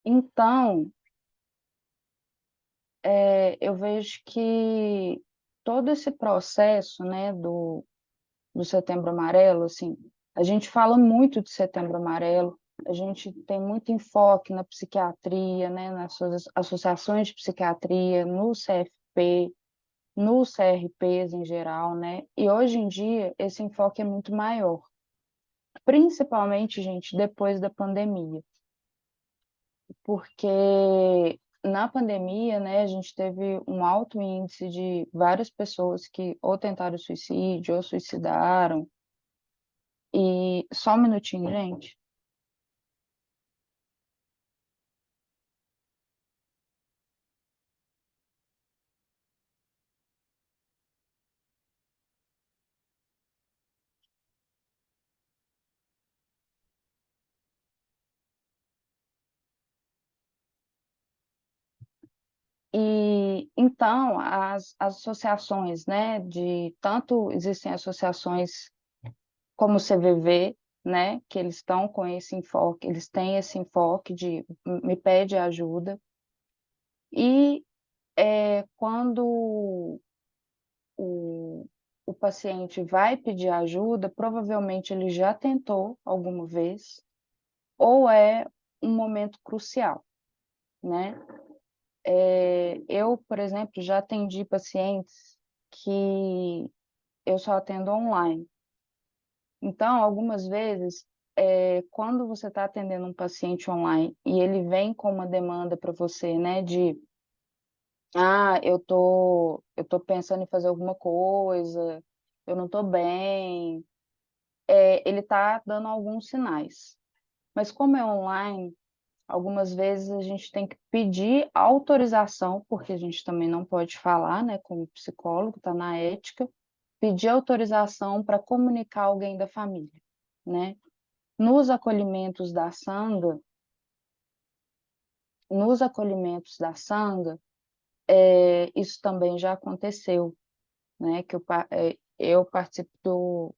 Então, eu vejo que todo esse processo, né, do Setembro Amarelo, assim, a gente fala muito de Setembro Amarelo, a gente tem muito enfoque na psiquiatria, né, nas suas associações de psiquiatria, no CFP, nos CRPs em geral, né? E hoje em dia esse enfoque é muito maior, principalmente, gente, depois da pandemia, porque na pandemia, né, a gente teve um alto índice de várias pessoas que ou tentaram suicídio ou suicidaram. E só um minutinho, gente. E então as associações, né, de tanto existem associações como o CVV, né, que eles estão com esse enfoque, eles têm esse enfoque de me pede ajuda. E quando o, o paciente vai pedir ajuda, provavelmente ele já tentou alguma vez, ou é um momento crucial, né? Eu, por exemplo, já atendi pacientes que eu só atendo online. Então, algumas vezes, quando você está atendendo um paciente online e ele vem com uma demanda para você, né, de eu tô pensando em fazer alguma coisa, eu não estou bem, ele está dando alguns sinais. Mas como é online, algumas vezes a gente tem que pedir autorização, porque a gente também não pode falar, né, como psicólogo, está na ética, pedir autorização para comunicar alguém da família, né? Nos acolhimentos da sanga, nos acolhimentos da sanga, isso também já aconteceu, né? Que eu participo do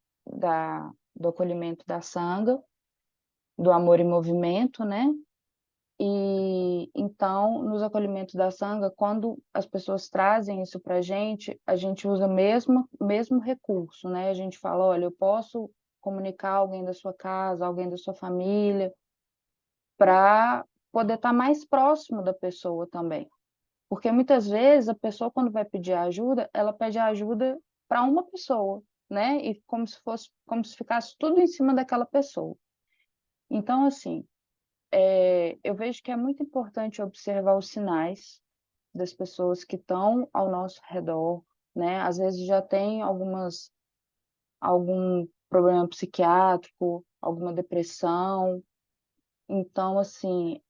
acolhimento da sanga, do Amor em Movimento, né? E então, nos acolhimentos da sanga, quando as pessoas trazem isso para a gente usa mesmo recurso, né? A gente fala, olha, eu posso comunicar alguém da sua casa, alguém da sua família, para poder estar mais próximo da pessoa também. Porque muitas vezes a pessoa, quando vai pedir ajuda, ela pede ajuda para uma pessoa, né? E como se ficasse tudo em cima daquela pessoa. Então, assim, eu vejo que é muito importante observar os sinais das pessoas que estão ao nosso redor, né? Às vezes já tem algum problema psiquiátrico, alguma depressão. Então, assim,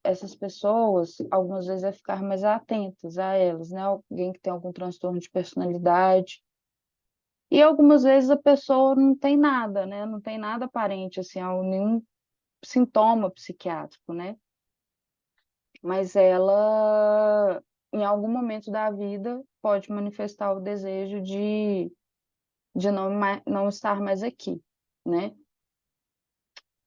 essas pessoas, algumas vezes, é ficar mais atentas a elas, né? Alguém que tem algum transtorno de personalidade. E algumas vezes a pessoa não tem nada, né? Não tem nada aparente, assim, nenhum sintoma psiquiátrico, né? Mas ela, em algum momento da vida, pode manifestar o desejo de não estar mais aqui, né?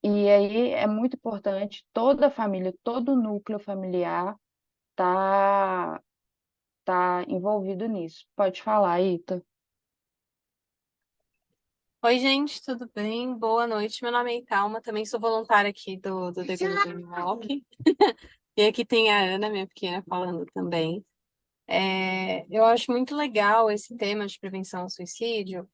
E aí é muito importante toda a família, todo o núcleo familiar tá, tá envolvido nisso. Pode falar, Ita. Oi, gente, tudo bem? Boa noite. Meu nome é Italma, também sou voluntária aqui do The Golden Walk. E aqui tem a Ana, minha pequena, falando também. Eu acho muito legal esse tema de prevenção ao suicídio,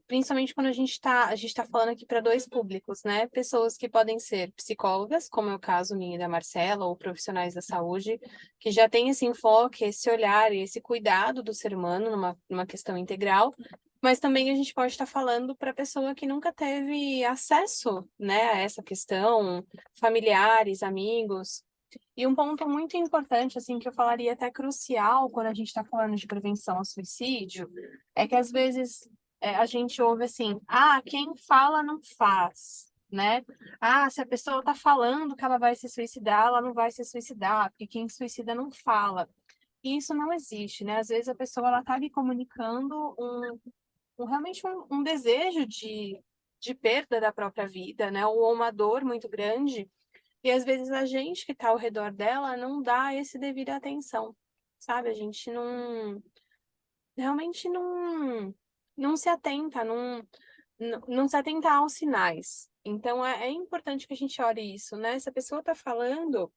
principalmente quando a gente tá falando aqui para dois públicos, né? Pessoas que podem ser psicólogas, como é o caso minha e da Marcela, ou profissionais da saúde, que já têm esse enfoque, esse olhar e esse cuidado do ser humano numa questão integral. Mas também a gente pode estar falando para pessoa que nunca teve acesso, né, a essa questão, familiares, amigos. E um ponto muito importante, assim, que eu falaria até crucial quando a gente está falando de prevenção ao suicídio, é que às vezes a gente ouve assim, quem fala não faz, né? Se a pessoa está falando que ela vai se suicidar, ela não vai se suicidar, porque quem suicida não fala. E isso não existe, né? Às vezes a pessoa ela está lhe comunicando realmente um desejo de perda da própria vida, né? Ou uma dor muito grande E às vezes a gente que está ao redor dela não dá esse devida atenção, sabe? A gente realmente não se atenta, não se atenta aos sinais. Então é importante que a gente olhe isso, né? Se a pessoa está falando,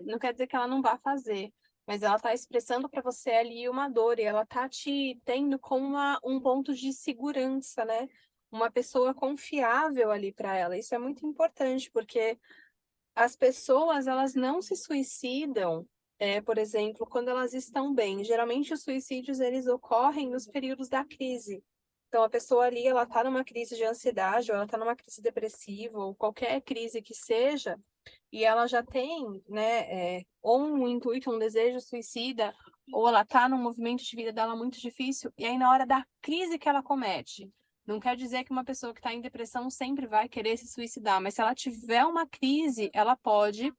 não quer dizer que ela não vá fazer, mas ela está expressando para você ali uma dor e ela está te tendo como um ponto de segurança, né? Uma pessoa confiável ali para ela. Isso é muito importante, porque as pessoas, elas não se suicidam, por exemplo, quando elas estão bem. Geralmente os suicídios, eles ocorrem nos períodos da crise. Então, a pessoa ali, ela está numa crise de ansiedade, ou ela está numa crise depressiva, ou qualquer crise que seja, e ela já tem, né, ou um intuito, um desejo suicida, ou ela está num movimento de vida dela muito difícil, e aí na hora da crise que ela comete, não quer dizer que uma pessoa que está em depressão sempre vai querer se suicidar, mas se ela tiver uma crise, ela pode,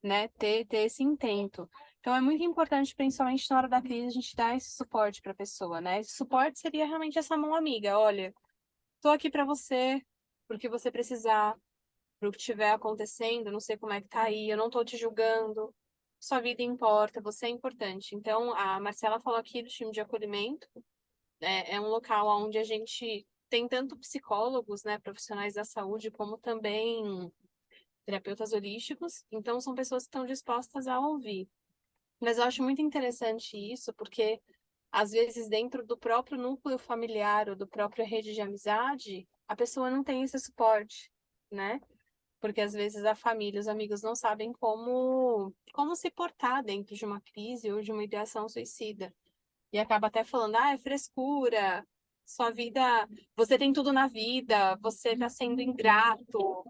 né, ter esse intento. Então é muito importante, principalmente na hora da crise, a gente dar esse suporte para a pessoa, né? Esse suporte seria realmente essa mão amiga. Olha, tô aqui para você, porque você precisar, pro que estiver acontecendo, não sei como é que tá aí, eu não tô te julgando. Sua vida importa, você é importante. Então, a Marcela falou aqui do time de acolhimento, é um local onde a gente tem tanto psicólogos, né, profissionais da saúde, como também terapeutas holísticos. Então, são pessoas que estão dispostas a ouvir. Mas eu acho muito interessante isso, porque às vezes dentro do próprio núcleo familiar ou do próprio rede de amizade, a pessoa não tem esse suporte, né? Porque às vezes a família, os amigos não sabem como se portar dentro de uma crise ou de uma ideação suicida. E acaba até falando, é frescura, sua vida, você tem tudo na vida, você está sendo ingrato,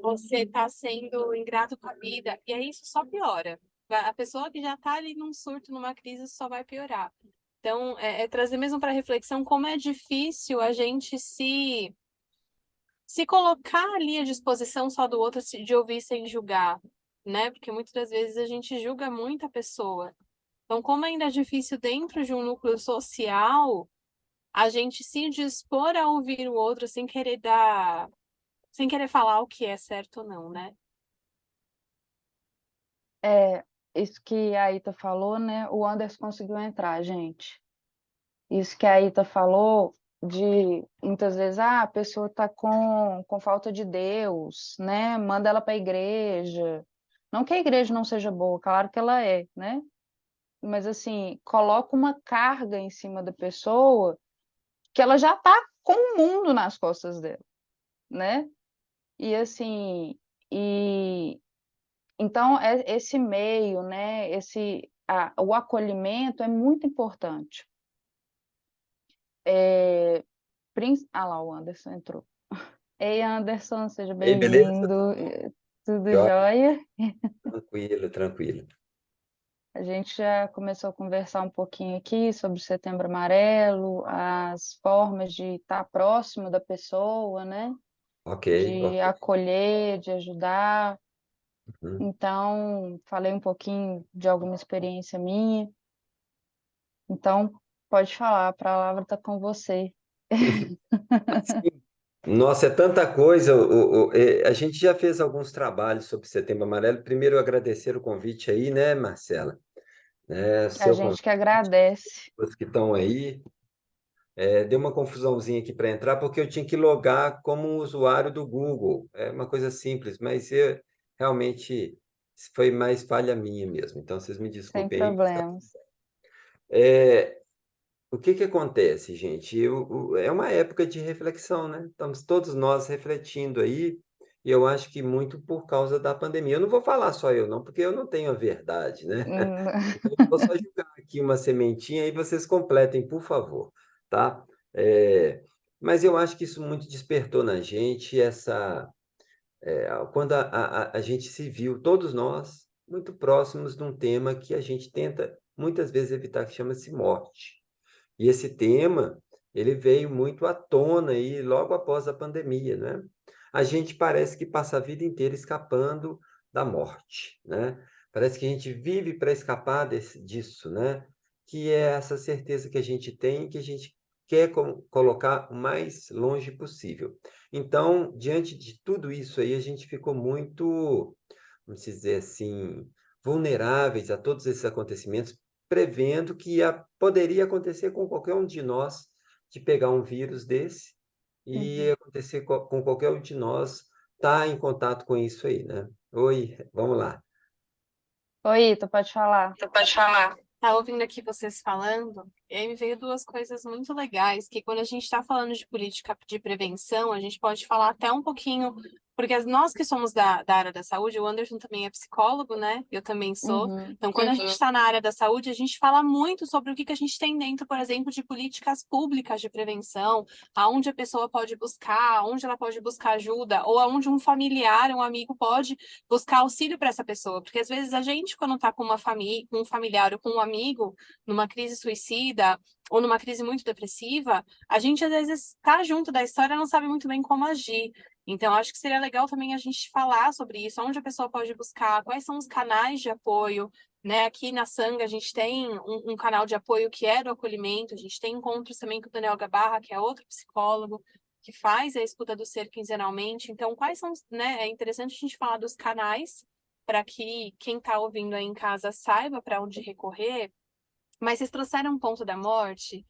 você está sendo ingrato com a vida. E aí isso só piora. A pessoa que já está ali num surto, numa crise, só vai piorar. Então, é trazer mesmo para reflexão como é difícil a gente se colocar ali à disposição só do outro, de ouvir sem julgar, né? Porque muitas das vezes a gente julga muito a pessoa. Então, como ainda é difícil dentro de um núcleo social, a gente se dispor a ouvir o outro sem querer falar o que é certo ou não, né? É, isso que a Ita falou, né? O Anderson conseguiu entrar, gente. Isso que a Ita falou de muitas vezes, a pessoa está com falta de Deus, né? Manda ela para a igreja. Não que a igreja não seja boa, claro que ela é, né? Mas assim, coloca uma carga em cima da pessoa que ela já está com o mundo nas costas dela, né? E assim, e então esse meio, né? O acolhimento é muito importante. Lá, o Anderson entrou. Ei, Anderson, seja Ei, beleza? bem-vindo. Tudo Jóia, jóia? tranquilo, tranquilo. A gente já começou a conversar um pouquinho aqui sobre o Setembro Amarelo, as formas de estar próximo da pessoa, né? Ok, De ok. acolher, de ajudar. Uhum. Então, falei um pouquinho de alguma experiência minha. Então, pode falar, a palavra está com você. Sim. Nossa, é tanta coisa. A gente já fez alguns trabalhos sobre Setembro Amarelo. Primeiro, agradecer o convite aí, né, Marcela? A Seu gente convite, que agradece, os que estão aí. Deu uma confusãozinha aqui para entrar, porque eu tinha que logar como um usuário do Google. É uma coisa simples, mas realmente foi mais falha minha mesmo. Então, vocês me sem desculpem aí. problemas. É, O que que acontece, gente? É uma época de reflexão, né? Estamos todos nós refletindo aí, e eu acho que muito por causa da pandemia. Eu não vou falar só eu, não, porque eu não tenho a verdade, né? Hum, Então, eu vou só jogar aqui uma sementinha e vocês completem, por favor, tá? É, mas eu acho que isso muito despertou na gente quando a gente se viu, todos nós, muito próximos de um tema que a gente tenta muitas vezes evitar, que chama-se morte. E esse tema, ele veio muito à tona aí logo após a pandemia, né? A gente parece que passa a vida inteira escapando da morte, né? Parece que a gente vive para escapar disso, né? Que é essa certeza que a gente tem, que a gente quer colocar o mais longe possível. Então, diante de tudo isso aí, a gente ficou muito, vamos dizer assim, vulneráveis a todos esses acontecimentos, prevendo que poderia acontecer com qualquer um de nós, de pegar um vírus desse e acontecer com qualquer um de nós estar em contato com isso aí, né? Oi, vamos lá. Oi, tu pode falar. Você pode falar. Tá ouvindo aqui vocês falando, e aí me veio duas coisas muito legais, que quando a gente está falando de política de prevenção, a gente pode falar até um pouquinho, porque nós que somos da área da saúde, o Anderson também é psicólogo, né? Eu também sou. Uhum. Então, quando a gente está na área da saúde, a gente fala muito sobre o que a gente tem dentro, por exemplo, de políticas públicas de prevenção, aonde a pessoa pode buscar, aonde ela pode buscar ajuda, ou aonde um familiar, um amigo pode buscar auxílio para essa pessoa, porque às vezes a gente, quando está com uma família, com um familiar ou com um amigo, numa crise suicida ou numa crise muito depressiva, a gente às vezes está junto da história e não sabe muito bem como agir. Então, acho que seria legal também a gente falar sobre isso, onde a pessoa pode buscar, quais são os canais de apoio, né? Aqui na Sanga a gente tem um canal de apoio que é do acolhimento, a gente tem encontros também com o Daniel Gabarra, que é outro psicólogo, que faz a escuta do ser quinzenalmente. Então, quais são, né? É interessante a gente falar dos canais para que quem está ouvindo aí em casa saiba para onde recorrer. Mas vocês trouxeram um ponto da morte,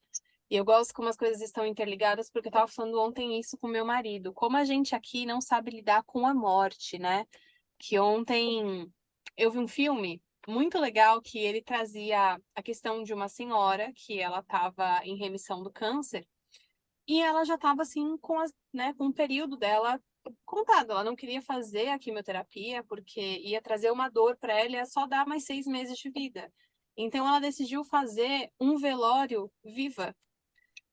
e eu gosto como as coisas estão interligadas, porque eu estava falando ontem isso com meu marido. Como a gente aqui não sabe lidar com a morte, né? Que ontem eu vi um filme muito legal que ele trazia a questão de uma senhora que ela estava em remissão do câncer. E ela já estava assim com o período dela contado. Ela não queria fazer a quimioterapia porque ia trazer uma dor para ela e ia só dar mais 6 meses de vida. Então ela decidiu fazer um velório viva,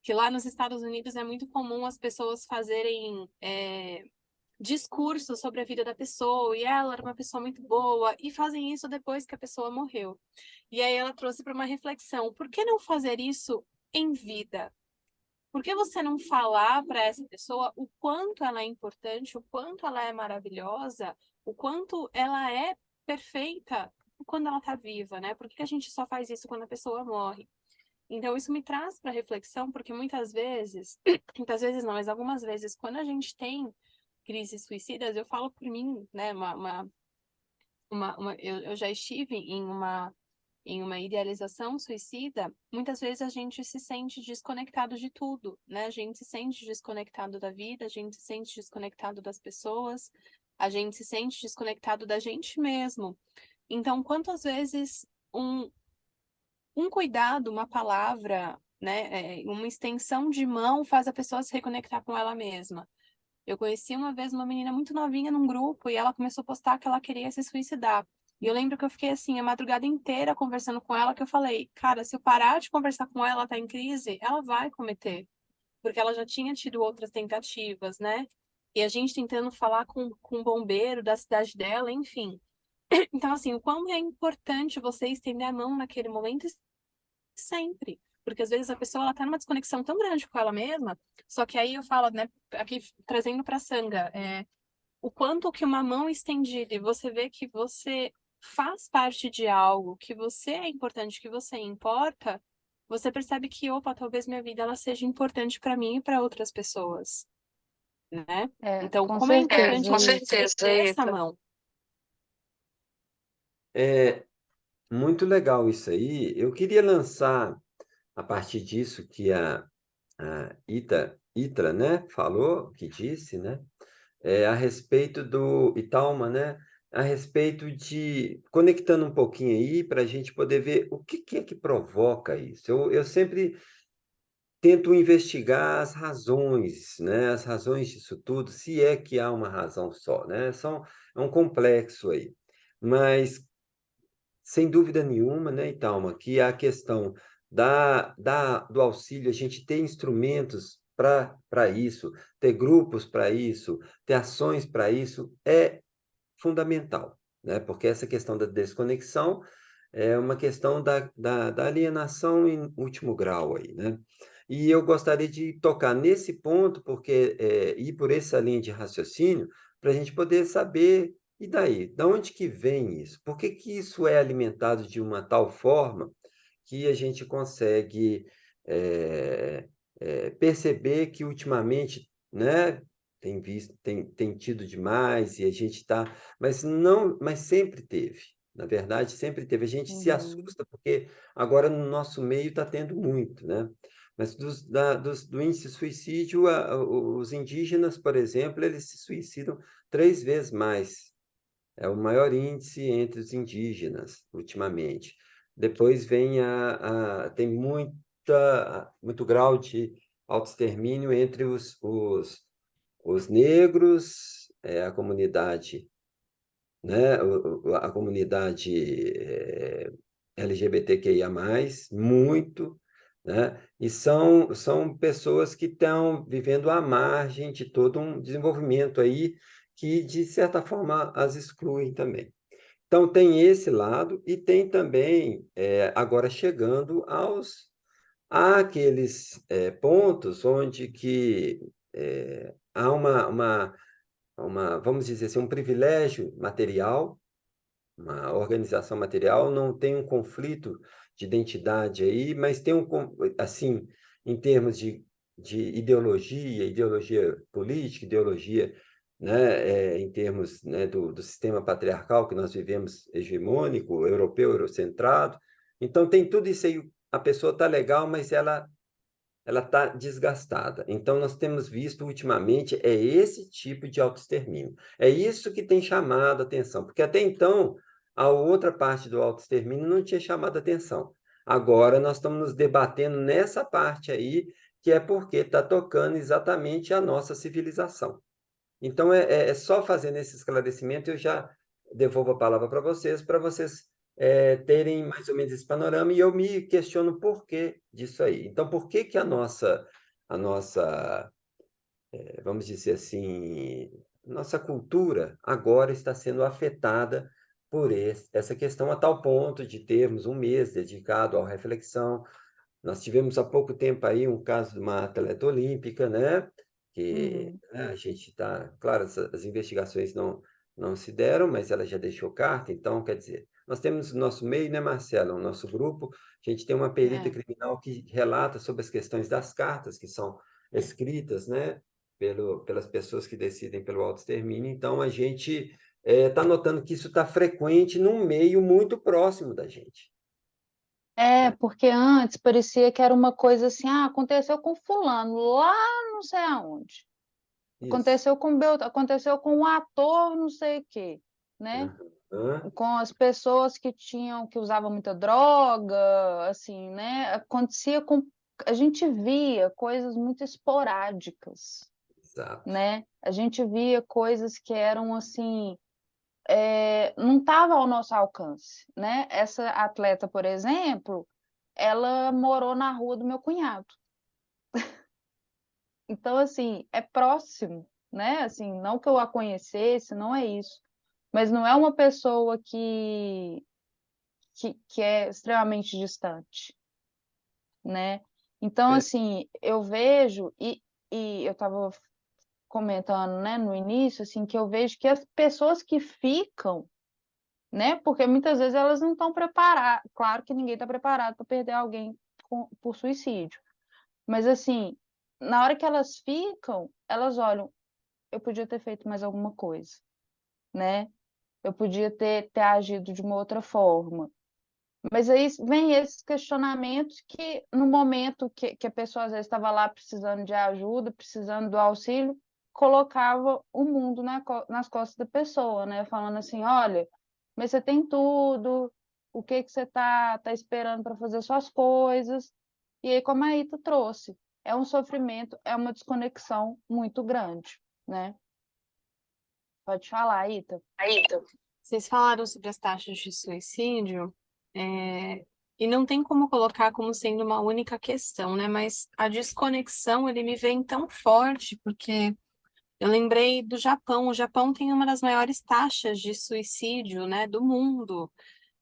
que lá nos Estados Unidos é muito comum as pessoas fazerem discursos sobre a vida da pessoa, e ela era uma pessoa muito boa, e fazem isso depois que a pessoa morreu. E aí ela trouxe para uma reflexão: por que não fazer isso em vida? Por que você não falar para essa pessoa o quanto ela é importante, o quanto ela é maravilhosa, o quanto ela é perfeita quando ela está viva, né? Por que a gente só faz isso quando a pessoa morre? Então, isso me traz para reflexão, porque muitas vezes não, mas algumas vezes, quando a gente tem crises suicidas, eu falo por mim, né? Eu já estive em uma idealização suicida. Muitas vezes a gente se sente desconectado de tudo, né? A gente se sente desconectado da vida, a gente se sente desconectado das pessoas, a gente se sente desconectado da gente mesmo. Então, quantas vezes um cuidado, uma palavra, né, uma extensão de mão faz a pessoa se reconectar com ela mesma? Eu conheci uma vez uma menina muito novinha num grupo e ela começou a postar que ela queria se suicidar. E eu lembro que eu fiquei assim, a madrugada inteira conversando com ela, que eu falei, cara, se eu parar de conversar com ela, ela tá em crise, ela vai cometer. Porque ela já tinha tido outras tentativas, né? E a gente tentando falar com o bombeiro da cidade dela, enfim. Então, assim, o quão é importante você estender a mão naquele momento sempre. Porque às vezes a pessoa ela tá numa desconexão tão grande com ela mesma, só que aí eu falo, né, aqui trazendo para Sanga, o quanto que uma mão estendida e você vê que você faz parte de algo, que você é importante, que você importa, você percebe que, opa, talvez minha vida ela seja importante para mim e para outras pessoas, né? Então, Com como é importante certeza, a gente Ita. estender essa mão? É muito legal isso aí. Eu queria lançar, a partir disso que a Itra, né, falou, que disse, né, a respeito do Italma, né, a respeito de, conectando um pouquinho aí, para a gente poder ver o que é que provoca isso. Eu sempre tento investigar as razões, né, as razões disso tudo, se é que há uma razão só, né, é um complexo aí. Mas sem dúvida nenhuma, né, Italma, que a questão do auxílio, a gente ter instrumentos para isso, ter grupos para isso, ter ações para isso, é fundamental, né? Porque essa questão da desconexão é uma questão da alienação em último grau aí, né? E eu gostaria de tocar nesse ponto, porque ir por essa linha de raciocínio, para a gente poder saber, e daí? Da onde que vem isso? Por que que isso é alimentado de uma tal forma que a gente consegue perceber que ultimamente, né, tem tido demais, e a gente está... Mas não, mas sempre teve. Na verdade, sempre teve. A gente se assusta, porque agora no nosso meio está tendo muito, né? Mas do índice de suicídio, os indígenas, por exemplo, eles se suicidam 3 vezes mais. É o maior índice entre os indígenas, ultimamente. Depois vem tem muito grau de autoextermínio entre os negros, a comunidade, né? A comunidade LGBTQIA+, muito, né? E são pessoas que estão vivendo à margem de todo um desenvolvimento aí que, de certa forma, as excluem também. Então, tem esse lado, e tem também, agora chegando àqueles pontos onde que há vamos dizer assim, um privilégio material, uma organização material, não tem um conflito de identidade aí, mas tem assim, em termos de ideologia política, ideologia, né, em termos, né, do sistema patriarcal que nós vivemos, hegemônico, europeu, eurocentrado. Então, tem tudo isso aí. A pessoa está legal, mas ela está desgastada. Então, nós temos visto ultimamente esse tipo de autoextermínio. É isso que tem chamado a atenção, porque até então a outra parte do autoextermínio não tinha chamado a atenção. Agora nós estamos nos debatendo nessa parte aí, que é porque está tocando exatamente a nossa civilização. Então, é só fazendo esse esclarecimento, eu já devolvo a palavra para vocês terem mais ou menos esse panorama, e eu me questiono o porquê disso aí. Então, por que que a nossa vamos dizer assim, nossa cultura agora está sendo afetada por essa questão, a tal ponto de termos um mês dedicado à reflexão. Nós tivemos há pouco tempo aí um caso de uma atleta olímpica, né? Que a gente está... Claro, as investigações não se deram, mas ela já deixou carta, então, quer dizer, nós temos o nosso meio, né, Marcela? O nosso grupo, a gente tem uma perita criminal que relata sobre as questões das cartas que são escritas, né? Pelas pessoas que decidem pelo autoextermínio. Então, a gente está notando que isso está frequente num meio muito próximo da gente. Porque antes parecia que era uma coisa assim, aconteceu com fulano, lá não sei aonde. Isso. Aconteceu com um ator não sei o quê, né? Uhum. Com as pessoas que usavam muita droga, assim, né? A gente via coisas muito esporádicas, Exato. né? A gente via coisas que eram assim, não estava ao nosso alcance, né? Essa atleta, por exemplo, ela morou na rua do meu cunhado. Então, assim, é próximo, né? Assim, não que eu a conhecesse, não é isso. Mas não é uma pessoa que é extremamente distante, né? Então, assim, eu vejo, e eu estava comentando, né, no início, assim, que eu vejo que as pessoas que ficam, né? Porque muitas vezes elas não estão preparadas. Claro que ninguém está preparado para perder alguém por suicídio. Mas, assim, na hora que elas ficam, elas olham, eu podia ter feito mais alguma coisa, né? Eu podia ter agido de uma outra forma. Mas aí vem esses questionamentos que, no momento que a pessoa às vezes estava lá precisando de ajuda, precisando do auxílio, colocava o mundo nas costas da pessoa, né? Falando assim, olha, mas você tem tudo, o que você tá esperando para fazer suas coisas? E aí, como a Ita trouxe, é um sofrimento, é uma desconexão muito grande, né? Pode falar, Ita. Vocês falaram sobre as taxas de suicídio, e não tem como colocar como sendo uma única questão, né? Mas a desconexão, ele me vem tão forte, porque eu lembrei do Japão. O Japão tem uma das maiores taxas de suicídio, né, do mundo.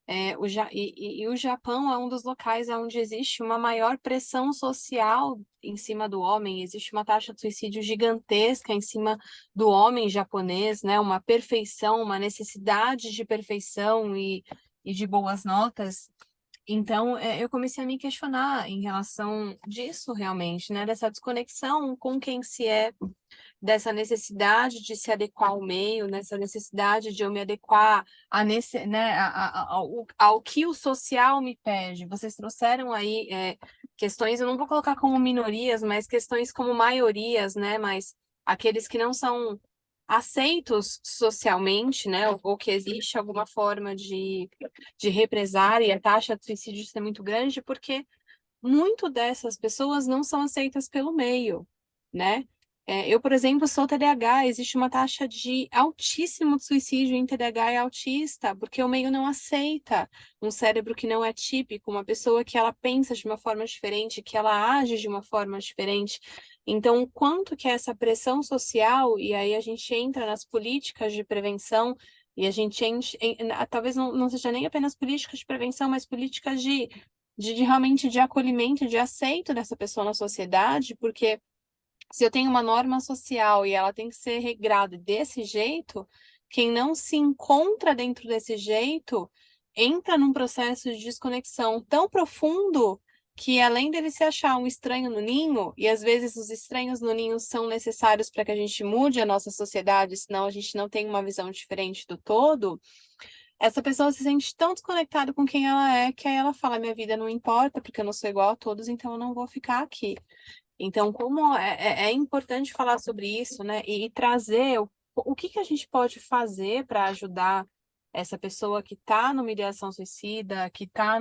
E o Japão é um dos locais onde existe uma maior pressão social em cima do homem, existe uma taxa de suicídio gigantesca em cima do homem japonês, né? Uma perfeição, uma necessidade de perfeição e de boas notas. Então, eu comecei a me questionar em relação disso realmente, né? Dessa desconexão com quem se é, dessa necessidade de se adequar ao meio, nessa necessidade de eu me adequar ao que o social me pede. Vocês trouxeram aí questões, eu não vou colocar como minorias, mas questões como maiorias, né? Mas aqueles que não são aceitos socialmente, né? Ou que existe alguma forma de represária, e a taxa de suicídio é muito grande, porque muito dessas pessoas não são aceitas pelo meio, né? Eu, por exemplo, sou TDAH, existe uma taxa de altíssimo de suicídio em TDAH e autista, porque o meio não aceita um cérebro que não é típico, uma pessoa que ela pensa de uma forma diferente, que ela age de uma forma diferente. Então, o quanto que essa pressão social, e aí a gente entra nas políticas de prevenção, e a gente talvez não seja nem apenas políticas de prevenção, mas políticas de realmente de acolhimento, de aceito dessa pessoa na sociedade, porque se eu tenho uma norma social e ela tem que ser regrada desse jeito, quem não se encontra dentro desse jeito entra num processo de desconexão tão profundo que, além dele se achar um estranho no ninho, e às vezes os estranhos no ninho são necessários para que a gente mude a nossa sociedade, senão a gente não tem uma visão diferente do todo, essa pessoa se sente tão desconectada com quem ela é, que aí ela fala, minha vida não importa, porque eu não sou igual a todos, então eu não vou ficar aqui. Então, como é importante falar sobre isso, né? E trazer o que a gente pode fazer para ajudar essa pessoa que está numa ideação suicida, que está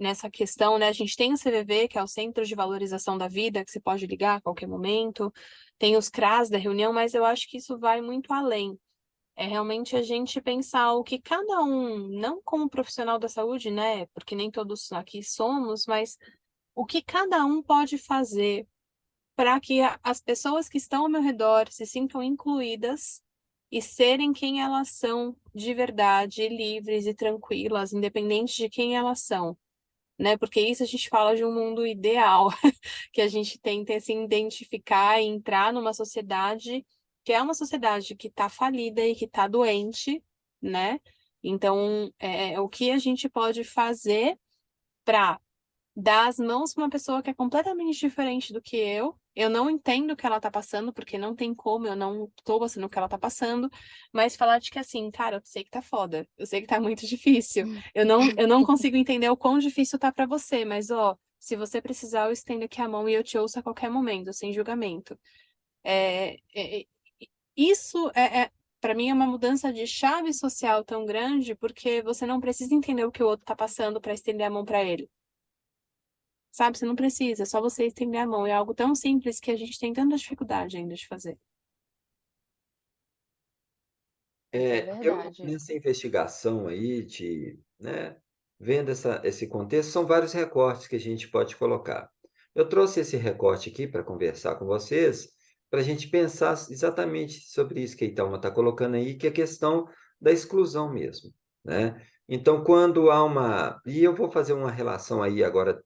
nessa questão, né? A gente tem o CVV, que é o Centro de Valorização da Vida, que você pode ligar a qualquer momento, tem os CRAS da reunião, mas eu acho que isso vai muito além. É realmente a gente pensar o que cada um, não como profissional da saúde, né? Porque nem todos aqui somos, mas o que cada um pode fazer para que as pessoas que estão ao meu redor se sintam incluídas e serem quem elas são de verdade, livres e tranquilas, independente de quem elas são, né? Porque isso a gente fala de um mundo ideal, que a gente tenta se identificar e entrar numa sociedade que é uma sociedade que está falida e que está doente, né? Então, o que a gente pode fazer para dar as mãos para uma pessoa que é completamente diferente do que eu não entendo o que ela tá passando, porque não tem como, eu não tô passando o que ela tá passando, mas falar de que assim, cara, eu sei que tá foda, eu sei que tá muito difícil, eu não consigo entender o quão difícil tá para você, mas ó, se você precisar, eu estendo aqui a mão e eu te ouço a qualquer momento, sem julgamento. Isso para mim é uma mudança de chave social tão grande, porque você não precisa entender o que o outro tá passando para estender a mão para ele. Sabe, você não precisa, é só você estender a mão. É algo tão simples que a gente tem tanta dificuldade ainda de fazer. É Eu, verdade. nessa investigação aí, né, vendo esse contexto, são vários recortes que a gente pode colocar. Eu trouxe esse recorte aqui para conversar com vocês, para a gente pensar exatamente sobre isso que a Italma está colocando aí, que é a questão da exclusão mesmo, né? Então, quando há uma... E eu vou fazer uma relação aí agora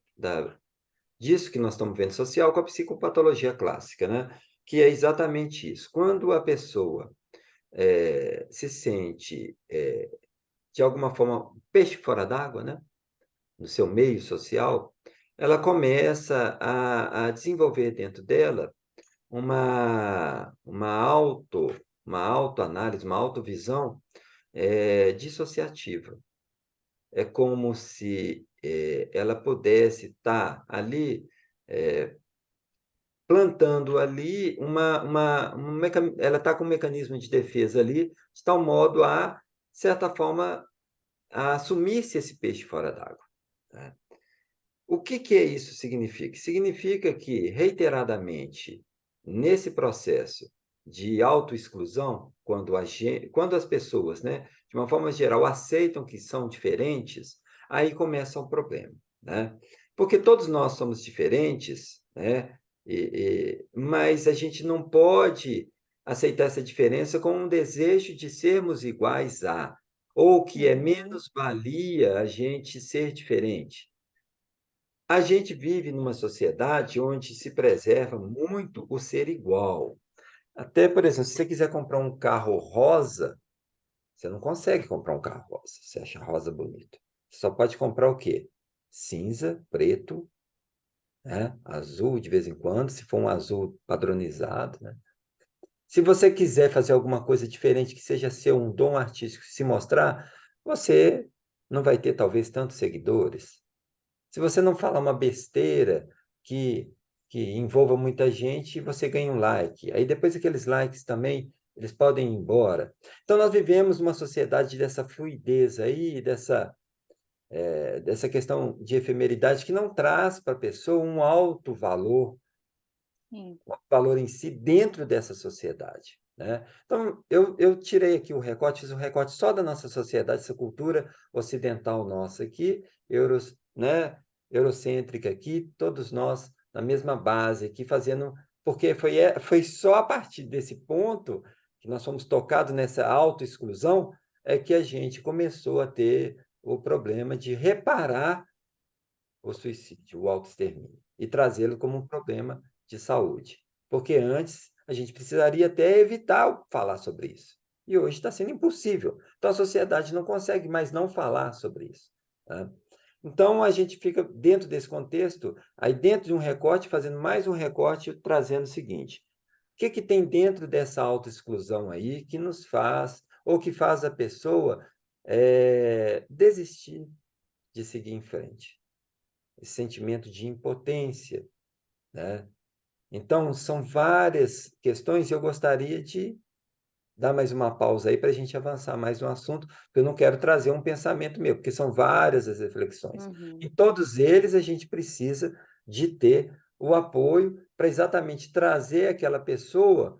disso que nós estamos vendo social com a psicopatologia clássica, né? Que é exatamente isso. Quando a pessoa se sente, de alguma forma, peixe fora d'água, né? No seu meio social, ela começa a desenvolver dentro dela uma autoanálise, uma autovisão dissociativa. É como se ela pudesse estar ali plantando ali ela está com um mecanismo de defesa ali, de tal modo a, de certa forma, a assumir-se esse peixe fora d'água, né? O que é isso significa? Significa que, reiteradamente, nesse processo de autoexclusão, quando as pessoas, né, de uma forma geral, aceitam que são diferentes, aí começa o problema, né? Porque todos nós somos diferentes, né? Mas a gente não pode aceitar essa diferença com um desejo de sermos iguais a, ou que é menos valia a gente ser diferente. A gente vive numa sociedade onde se preserva muito o ser igual. Até, por exemplo, se você quiser comprar um carro rosa, você não consegue comprar um carro rosa. Você acha rosa bonito. Você só pode comprar o quê? Cinza, preto, né? Azul de vez em quando, se for um azul padronizado, né? Se você quiser fazer alguma coisa diferente, que seja ser um dom artístico, se mostrar, você não vai ter, talvez, tantos seguidores. Se você não falar uma besteira que envolva muita gente, você ganha um like. Aí depois aqueles likes também, eles podem ir embora. Então nós vivemos uma sociedade dessa fluidez aí, dessa questão de efemeridade que não traz para a pessoa um alto valor, Sim. um valor em si dentro dessa sociedade, né? Então, eu tirei aqui o recorte, fiz um recorte só da nossa sociedade, essa cultura ocidental nossa aqui, né, eurocêntrica aqui, todos nós na mesma base aqui, fazendo... Porque foi só a partir desse ponto que nós fomos tocados nessa autoexclusão, é que a gente começou a ter o problema de reparar o suicídio, o autoextermínio, e trazê-lo como um problema de saúde. Porque antes a gente precisaria até evitar falar sobre isso. E hoje está sendo impossível. Então a sociedade não consegue mais não falar sobre isso, tá? Então a gente fica dentro desse contexto, aí dentro de um recorte, fazendo mais um recorte, trazendo o seguinte: o que que tem dentro dessa autoexclusão aí que nos faz, ou que faz a pessoa desistir de seguir em frente? Esse sentimento de impotência, né? Então, são várias questões e eu gostaria de dar mais uma pausa aí para a gente avançar mais no assunto, porque eu não quero trazer um pensamento meu, porque são várias as reflexões. Uhum. Em todos eles, a gente precisa de ter o apoio para exatamente trazer aquela pessoa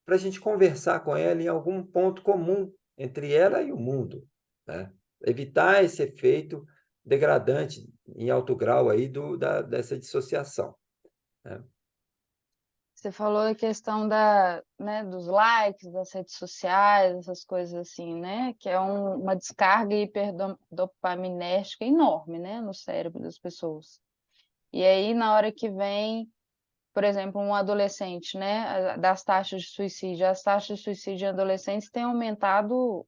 para a gente conversar com ela em algum ponto comum entre ela e o mundo, né? Evitar esse efeito degradante em alto grau aí dessa dissociação, né? Você falou a questão né, dos likes, das redes sociais, essas coisas assim, né? Que é uma descarga hiperdopaminérgica enorme, né, no cérebro das pessoas. E aí, na hora que vem, por exemplo, um adolescente, né, das taxas de suicídio, as taxas de suicídio em adolescentes têm aumentado,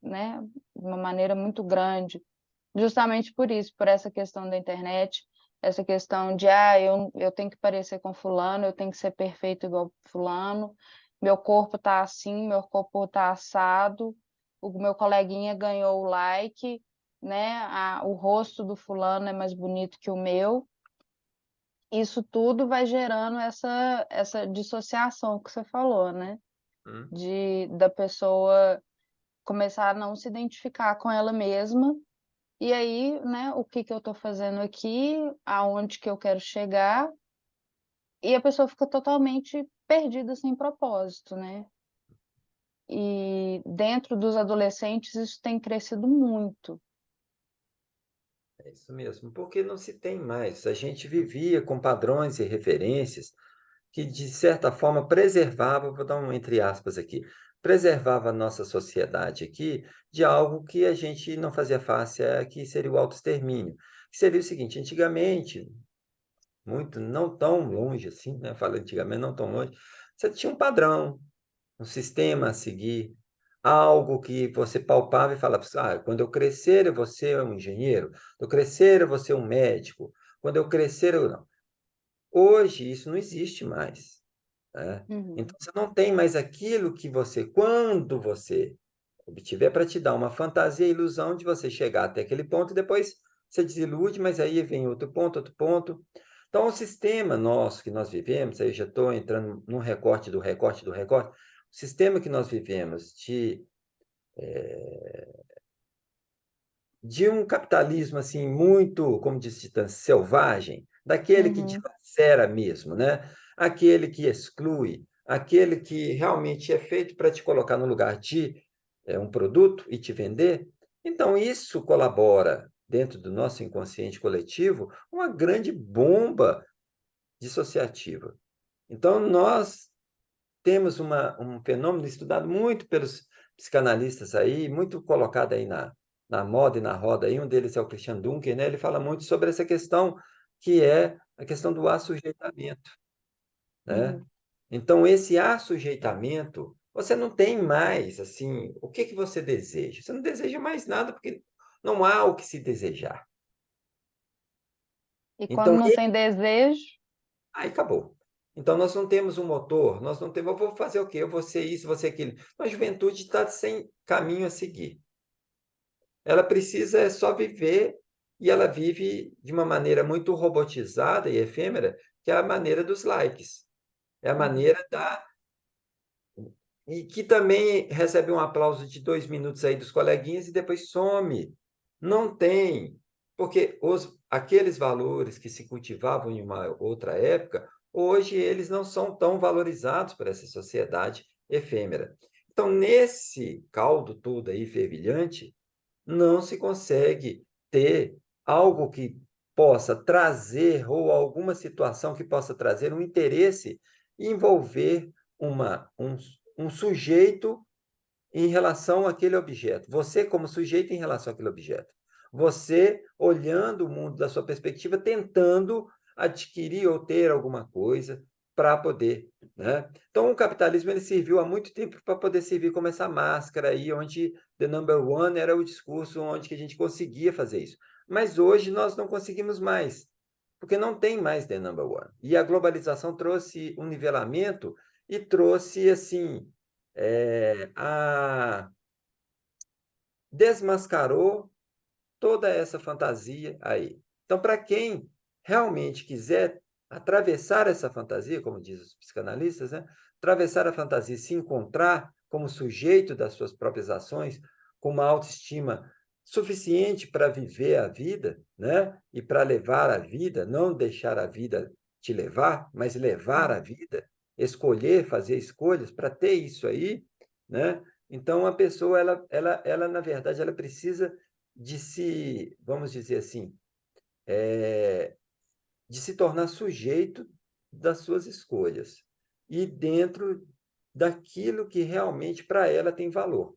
né, de uma maneira muito grande, justamente por isso, por essa questão da internet, essa questão de, eu tenho que parecer com fulano, eu tenho que ser perfeito igual fulano, meu corpo tá assim, meu corpo tá assado, o meu coleguinha ganhou o like, né, o rosto do fulano é mais bonito que o meu. Isso tudo vai gerando essa dissociação que você falou, né? Hum. Da pessoa começar a não se identificar com ela mesma. E aí, né, o que que eu estou fazendo aqui, aonde que eu quero chegar, e a pessoa fica totalmente perdida, sem propósito, né? E dentro dos adolescentes isso tem crescido muito. É isso mesmo, porque não se tem mais. A gente vivia com padrões e referências que, de certa forma, preservava, vou dar um entre aspas aqui, preservava a nossa sociedade aqui de algo que a gente não fazia face, que seria o autoextermínio. Que seria o seguinte: antigamente, muito, não tão longe assim, né? Falo antigamente, não tão longe, você tinha um padrão, um sistema a seguir, algo que você palpava e falava assim: quando eu crescer eu vou ser um engenheiro, quando eu crescer eu vou ser um médico, quando eu crescer eu não. Hoje isso não existe mais, né? Uhum. Então você não tem mais aquilo que você, quando você obtiver, para te dar uma fantasia, ilusão de você chegar até aquele ponto e depois você desilude, mas aí vem outro ponto, outro ponto. Então, o sistema nosso que nós vivemos, aí eu já estou entrando num recorte do recorte do recorte, o sistema que nós vivemos de um capitalismo assim muito, como disse Titã, selvagem, daquele que Uhum. dilacera mesmo, né? Aquele que exclui, aquele que realmente é feito para te colocar no lugar de um produto e te vender. Então, isso colabora, dentro do nosso inconsciente coletivo, uma grande bomba dissociativa. Então, nós temos um fenômeno estudado muito pelos psicanalistas aí, muito colocado aí na moda e na roda aí, um deles é o Christian Dunker, né? Ele fala muito sobre essa questão que é a questão do assujeitamento, né? Uhum. Então, esse assujeitamento, você não tem mais, assim, o que que você deseja? Você não deseja mais nada, porque não há o que se desejar. E quando Então, não tem desejo, aí acabou. Então, nós não temos um motor, nós não temos, eu vou fazer o quê? Eu vou ser isso, vou ser aquilo. A juventude está sem caminho a seguir. Ela precisa só viver, e ela vive de uma maneira muito robotizada e efêmera, que é a maneira dos likes. É a maneira da... E que também recebe um aplauso de 2 minutos aí dos coleguinhas e depois some. Não tem. Porque aqueles valores que se cultivavam em uma outra época, hoje eles não são tão valorizados por essa sociedade efêmera. Então, nesse caldo todo aí fervilhante, não se consegue ter algo que possa trazer, ou alguma situação que possa trazer um interesse e envolver um sujeito em relação àquele objeto. Você como sujeito em relação àquele objeto. Você olhando o mundo da sua perspectiva, tentando adquirir ou ter alguma coisa para poder, né? Então, o capitalismo ele serviu há muito tempo para poder servir como essa máscara aí, onde the number one era o discurso onde que a gente conseguia fazer isso. Mas hoje nós não conseguimos mais, porque não tem mais the number one. E a globalização trouxe um nivelamento e trouxe, assim, desmascarou toda essa fantasia aí. Então, para quem realmente quiser atravessar essa fantasia, como dizem os psicanalistas, né? Atravessar a fantasia, se encontrar como sujeito das suas próprias ações, com uma autoestima suficiente para viver a vida, né? E para levar a vida, não deixar a vida te levar, mas levar a vida, escolher, fazer escolhas para ter isso aí, né? Então, a pessoa, na verdade, ela precisa de se, vamos dizer assim, de se tornar sujeito das suas escolhas e dentro daquilo que realmente para ela tem valor.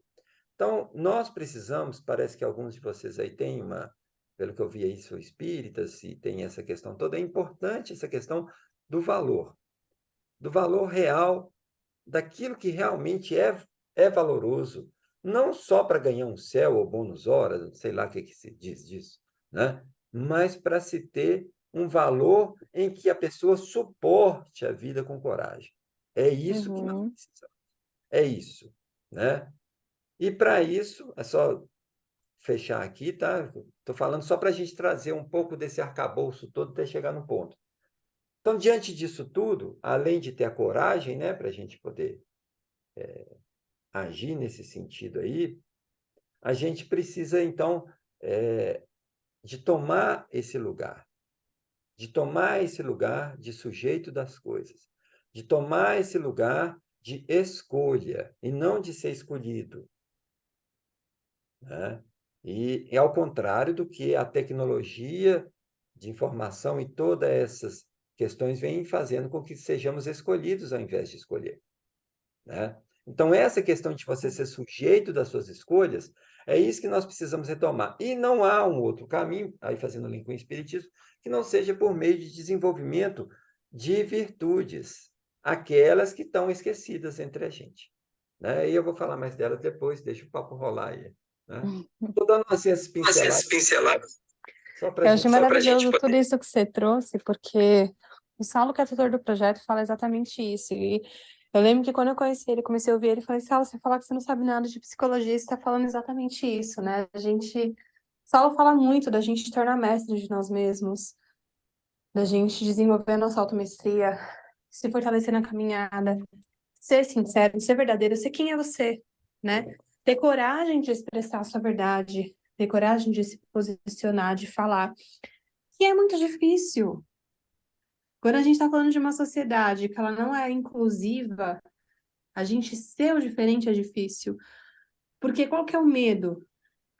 Então, nós precisamos, parece que alguns de vocês aí têm pelo que eu vi aí, são espíritas e tem essa questão toda, é importante essa questão do valor real, daquilo que realmente é valoroso, não só para ganhar um céu ou bônus horas, sei lá o que se diz disso, né? Mas para se ter um valor em que a pessoa suporte a vida com coragem. É isso que nós precisamos. É isso, né? E para isso, é só fechar aqui, tá? Estou falando só para a gente trazer um pouco desse arcabouço todo até chegar no ponto. Então, diante disso tudo, além de ter a coragem, né, para a gente poder agir nesse sentido aí, a gente precisa, então, de tomar esse lugar, de sujeito das coisas, de tomar esse lugar de escolha e não de ser escolhido, né? E é ao contrário do que a tecnologia de informação e todas essas questões vêm fazendo com que sejamos escolhidos ao invés de escolher, né? Então, essa questão de você ser sujeito das suas escolhas, é isso que nós precisamos retomar. E não há um outro caminho, aí fazendo link com o Espiritismo, que não seja por meio de desenvolvimento de virtudes, aquelas que estão esquecidas entre a gente, né? E eu vou falar mais delas depois, deixa o papo rolar aí, né? Estou dando assim, essas pinceladas só para Eu a achei gente maravilhoso tudo isso que você trouxe, porque o Saulo, que é tutor do projeto, fala exatamente isso. E eu lembro que quando eu conheci ele, comecei a ouvir ele, falei, Saulo, você falar que você não sabe nada de psicologia, você está falando exatamente isso, né? Saulo fala muito da gente tornar mestre de nós mesmos, da gente desenvolver a nossa automestria, se fortalecer na caminhada, ser sincero, ser verdadeiro, ser quem é você, né? Ter coragem de expressar a sua verdade, ter coragem de se posicionar, de falar, que é muito difícil. Quando a gente está falando de uma sociedade que ela não é inclusiva, a gente ser o diferente é difícil. Porque qual que é o medo?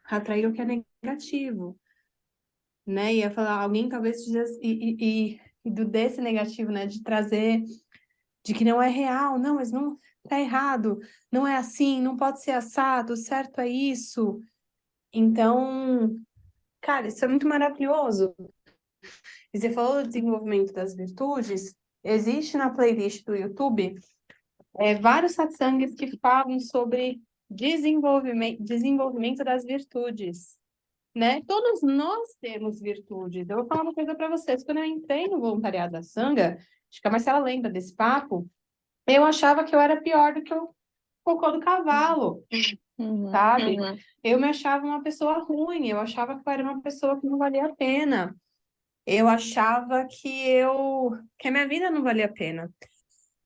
Atrair o que é negativo, né? E falar, alguém talvez desse negativo, né? De trazer, de que não é real, não, mas não tá errado, não é assim, não pode ser assado, certo é isso. Então, cara, isso é muito maravilhoso. E você falou do desenvolvimento das virtudes, existe na playlist do YouTube vários satsangs que falam sobre desenvolvimento das virtudes, né? Todos nós temos virtudes. Eu vou falar uma coisa para vocês. Quando eu entrei no voluntariado da Sangha, acho que a Marcela lembra desse papo, eu achava que eu era pior do que o cocô do cavalo, sabe? Eu me achava uma pessoa ruim, eu achava que eu era uma pessoa que não valia a pena. Eu achava que a minha vida não valia a pena.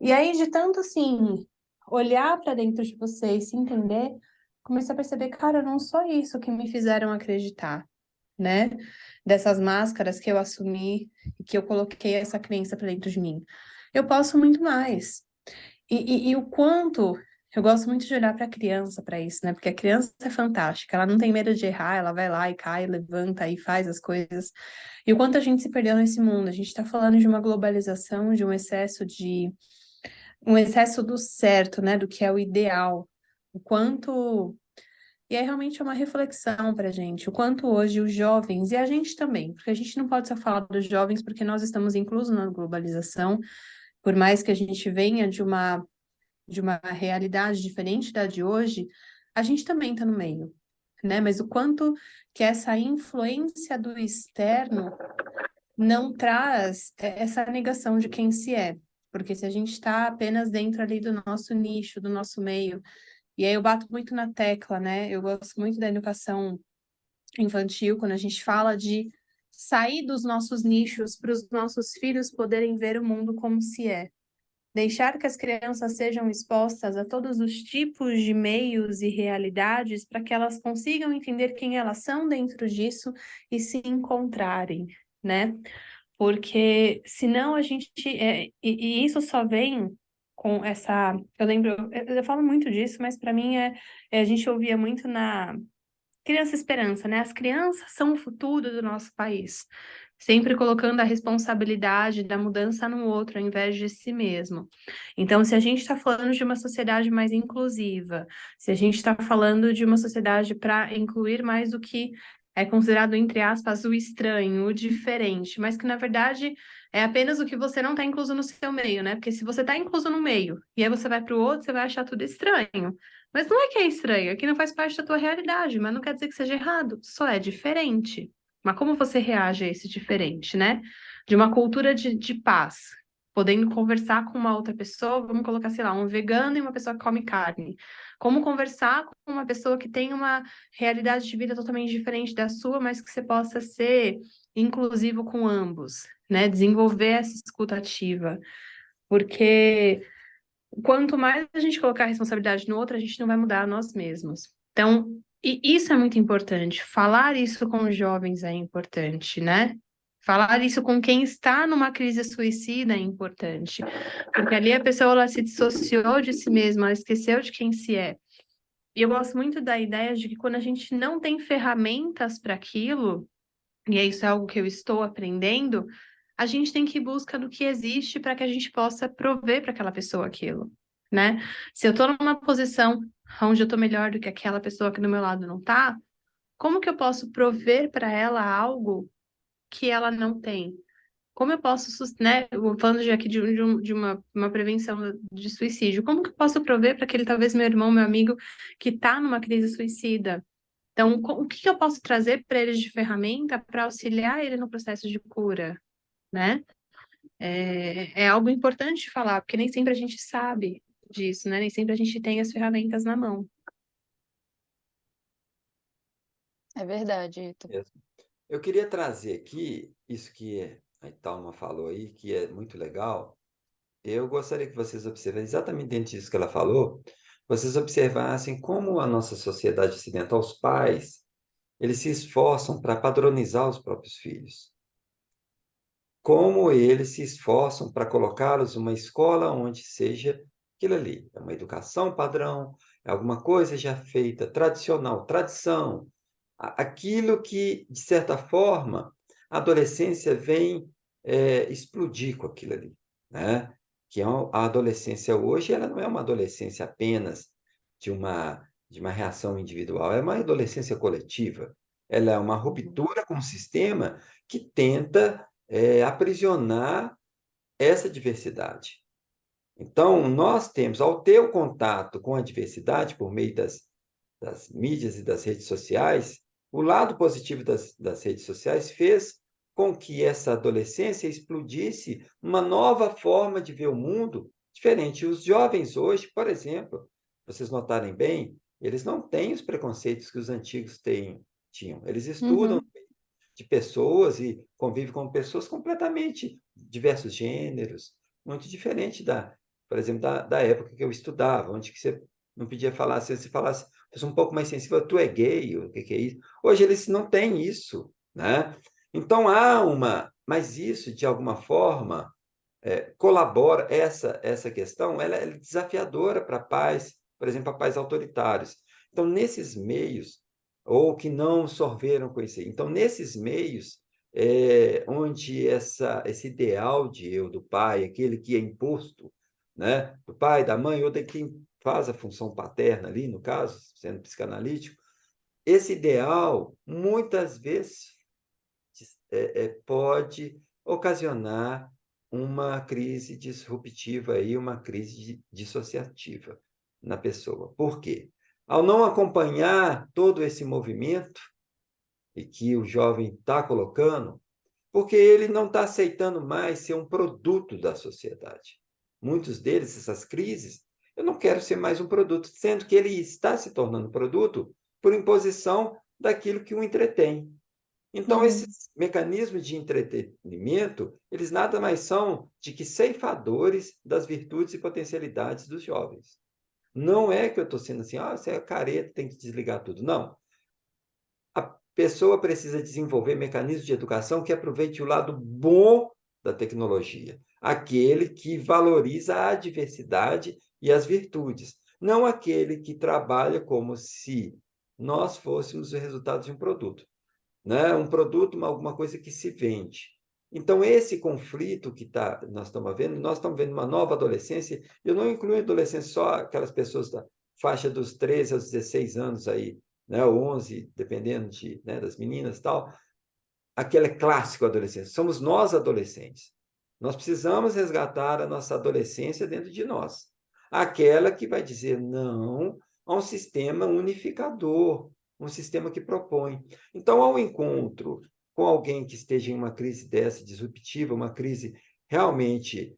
E aí, de tanto assim, olhar para dentro de você e se entender, comecei a perceber, cara, não só isso que me fizeram acreditar, né? Dessas máscaras que eu assumi e que eu coloquei essa crença para dentro de mim. Eu posso muito mais. E o quanto eu gosto muito de olhar para a criança para isso, né? Porque a criança é fantástica, ela não tem medo de errar, ela vai lá e cai, levanta e faz as coisas. E o quanto a gente se perdeu nesse mundo. A gente está falando de uma globalização, de um excesso do certo, né? Do que é o ideal. O quanto. E é realmente uma reflexão para a gente, o quanto hoje os jovens, e a gente também, porque a gente não pode só falar dos jovens, porque nós estamos inclusos na globalização, por mais que a gente venha de uma realidade diferente da de hoje, a gente também está no meio, né? Mas o quanto que essa influência do externo não traz essa negação de quem se é. Porque se a gente está apenas dentro ali do nosso nicho, do nosso meio, e aí eu bato muito na tecla, né? Eu gosto muito da educação infantil, quando a gente fala de sair dos nossos nichos para os nossos filhos poderem ver o mundo como se é. Deixar que as crianças sejam expostas a todos os tipos de meios e realidades para que elas consigam entender quem elas são dentro disso e se encontrarem, né? Porque senão a gente. E isso só vem com essa. Eu lembro, eu falo muito disso, mas para mim a gente ouvia muito na Criança Esperança, né? As crianças são o futuro do nosso país, sempre colocando a responsabilidade da mudança no outro, ao invés de si mesmo. Então, se a gente está falando de uma sociedade mais inclusiva, se a gente está falando de uma sociedade para incluir mais o que é considerado, entre aspas, o estranho, o diferente, mas que, na verdade, é apenas o que você não está incluso no seu meio, né? Porque se você está incluso no meio, e aí você vai para o outro, você vai achar tudo estranho. Mas não é que é estranho, é que não faz parte da tua realidade, mas não quer dizer que seja errado, só é diferente. Mas como você reage a esse diferente, né? De uma cultura de paz, podendo conversar com uma outra pessoa, vamos colocar, sei lá, um vegano e uma pessoa que come carne. Como conversar com uma pessoa que tem uma realidade de vida totalmente diferente da sua, mas que você possa ser inclusivo com ambos, né? Desenvolver essa escuta ativa. Porque quanto mais a gente colocar a responsabilidade no outro, a gente não vai mudar nós mesmos. Então, e isso é muito importante. Falar isso com os jovens é importante, né? Falar isso com quem está numa crise suicida é importante. Porque ali a pessoa ela se dissociou de si mesma, ela esqueceu de quem se é. E eu gosto muito da ideia de que quando a gente não tem ferramentas para aquilo, e isso é algo que eu estou aprendendo, a gente tem que ir em busca do que existe para que a gente possa prover para aquela pessoa aquilo, né? Se eu estou numa posição onde eu estou melhor do que aquela pessoa que do meu lado não está, como que eu posso prover para ela algo que ela não tem? Como eu posso, né? Falando aqui de uma prevenção de suicídio, como que eu posso prover para aquele, talvez, meu irmão, meu amigo, que está numa crise suicida? Então, o que eu posso trazer para eles de ferramenta para auxiliar ele no processo de cura, né? É algo importante de falar, porque nem sempre a gente sabe disso, né? Nem sempre a gente tem as ferramentas na mão. É verdade, Ito. Eu queria trazer aqui isso que a Italma falou aí, que é muito legal. Eu gostaria que vocês observassem exatamente dentro disso que ela falou, vocês observassem como a nossa sociedade ocidental, os pais, eles se esforçam para padronizar os próprios filhos. Como eles se esforçam para colocá-los numa escola onde seja aquilo ali. É uma educação padrão, é alguma coisa já feita, tradicional, tradição. Aquilo que, de certa forma, a adolescência vem explodir com aquilo ali, né? Que a adolescência hoje, ela não é uma adolescência apenas de uma reação individual, é uma adolescência coletiva. Ela é uma ruptura com o sistema que tenta aprisionar essa diversidade. Então, nós temos, ao ter o contato com a diversidade por meio das mídias e das redes sociais, o lado positivo das redes sociais fez com que essa adolescência explodisse uma nova forma de ver o mundo diferente. Os jovens hoje, por exemplo, vocês notarem bem, eles não têm os preconceitos que os antigos tinham. Eles estudam Uhum, de pessoas e convivem com pessoas completamente diversos gêneros, muito diferente por exemplo, da época que eu estudava, onde que você não podia falar, se você falasse, fosse um pouco mais sensível, tu é gay, o que é isso? Hoje eles não têm isso, né? Então mas isso de alguma forma colabora, essa questão, ela é desafiadora para pais, por exemplo, para pais autoritários. Então, nesses meios, ou que não sorveram com isso aí. Então, nesses meios, onde esse ideal de eu, do pai, aquele que é imposto, né, do pai, da mãe, ou de quem faz a função paterna ali, no caso, sendo psicanalítico, esse ideal, muitas vezes, pode ocasionar uma crise disruptiva e uma crise dissociativa na pessoa. Por quê? Ao não acompanhar todo esse movimento e que o jovem está colocando, porque ele não está aceitando mais ser um produto da sociedade. Muitos deles, essas crises, eu não quero ser mais um produto, sendo que ele está se tornando produto por imposição daquilo que o entretém. Então, uhum. esses mecanismos de entretenimento, eles nada mais são de que ceifadores das virtudes e potencialidades dos jovens. Não é que eu estou sendo assim, você é careta, tem que desligar tudo. Não. A pessoa precisa desenvolver mecanismos de educação que aproveite o lado bom da tecnologia, aquele que valoriza a diversidade e as virtudes, não aquele que trabalha como se nós fôssemos o resultado de um produto, né? Um produto, alguma coisa que se vende. Então, esse conflito nós estamos vendo uma nova adolescência. Eu não incluo adolescência só aquelas pessoas da faixa dos 13 aos 16 anos aí, né? Ou 11, dependendo né, das meninas e tal. Aquele clássico adolescência. Somos nós adolescentes. Nós precisamos resgatar a nossa adolescência dentro de nós. Aquela que vai dizer não a um sistema unificador, um sistema que propõe. Então, ao encontro com alguém que esteja em uma crise dessa disruptiva, uma crise realmente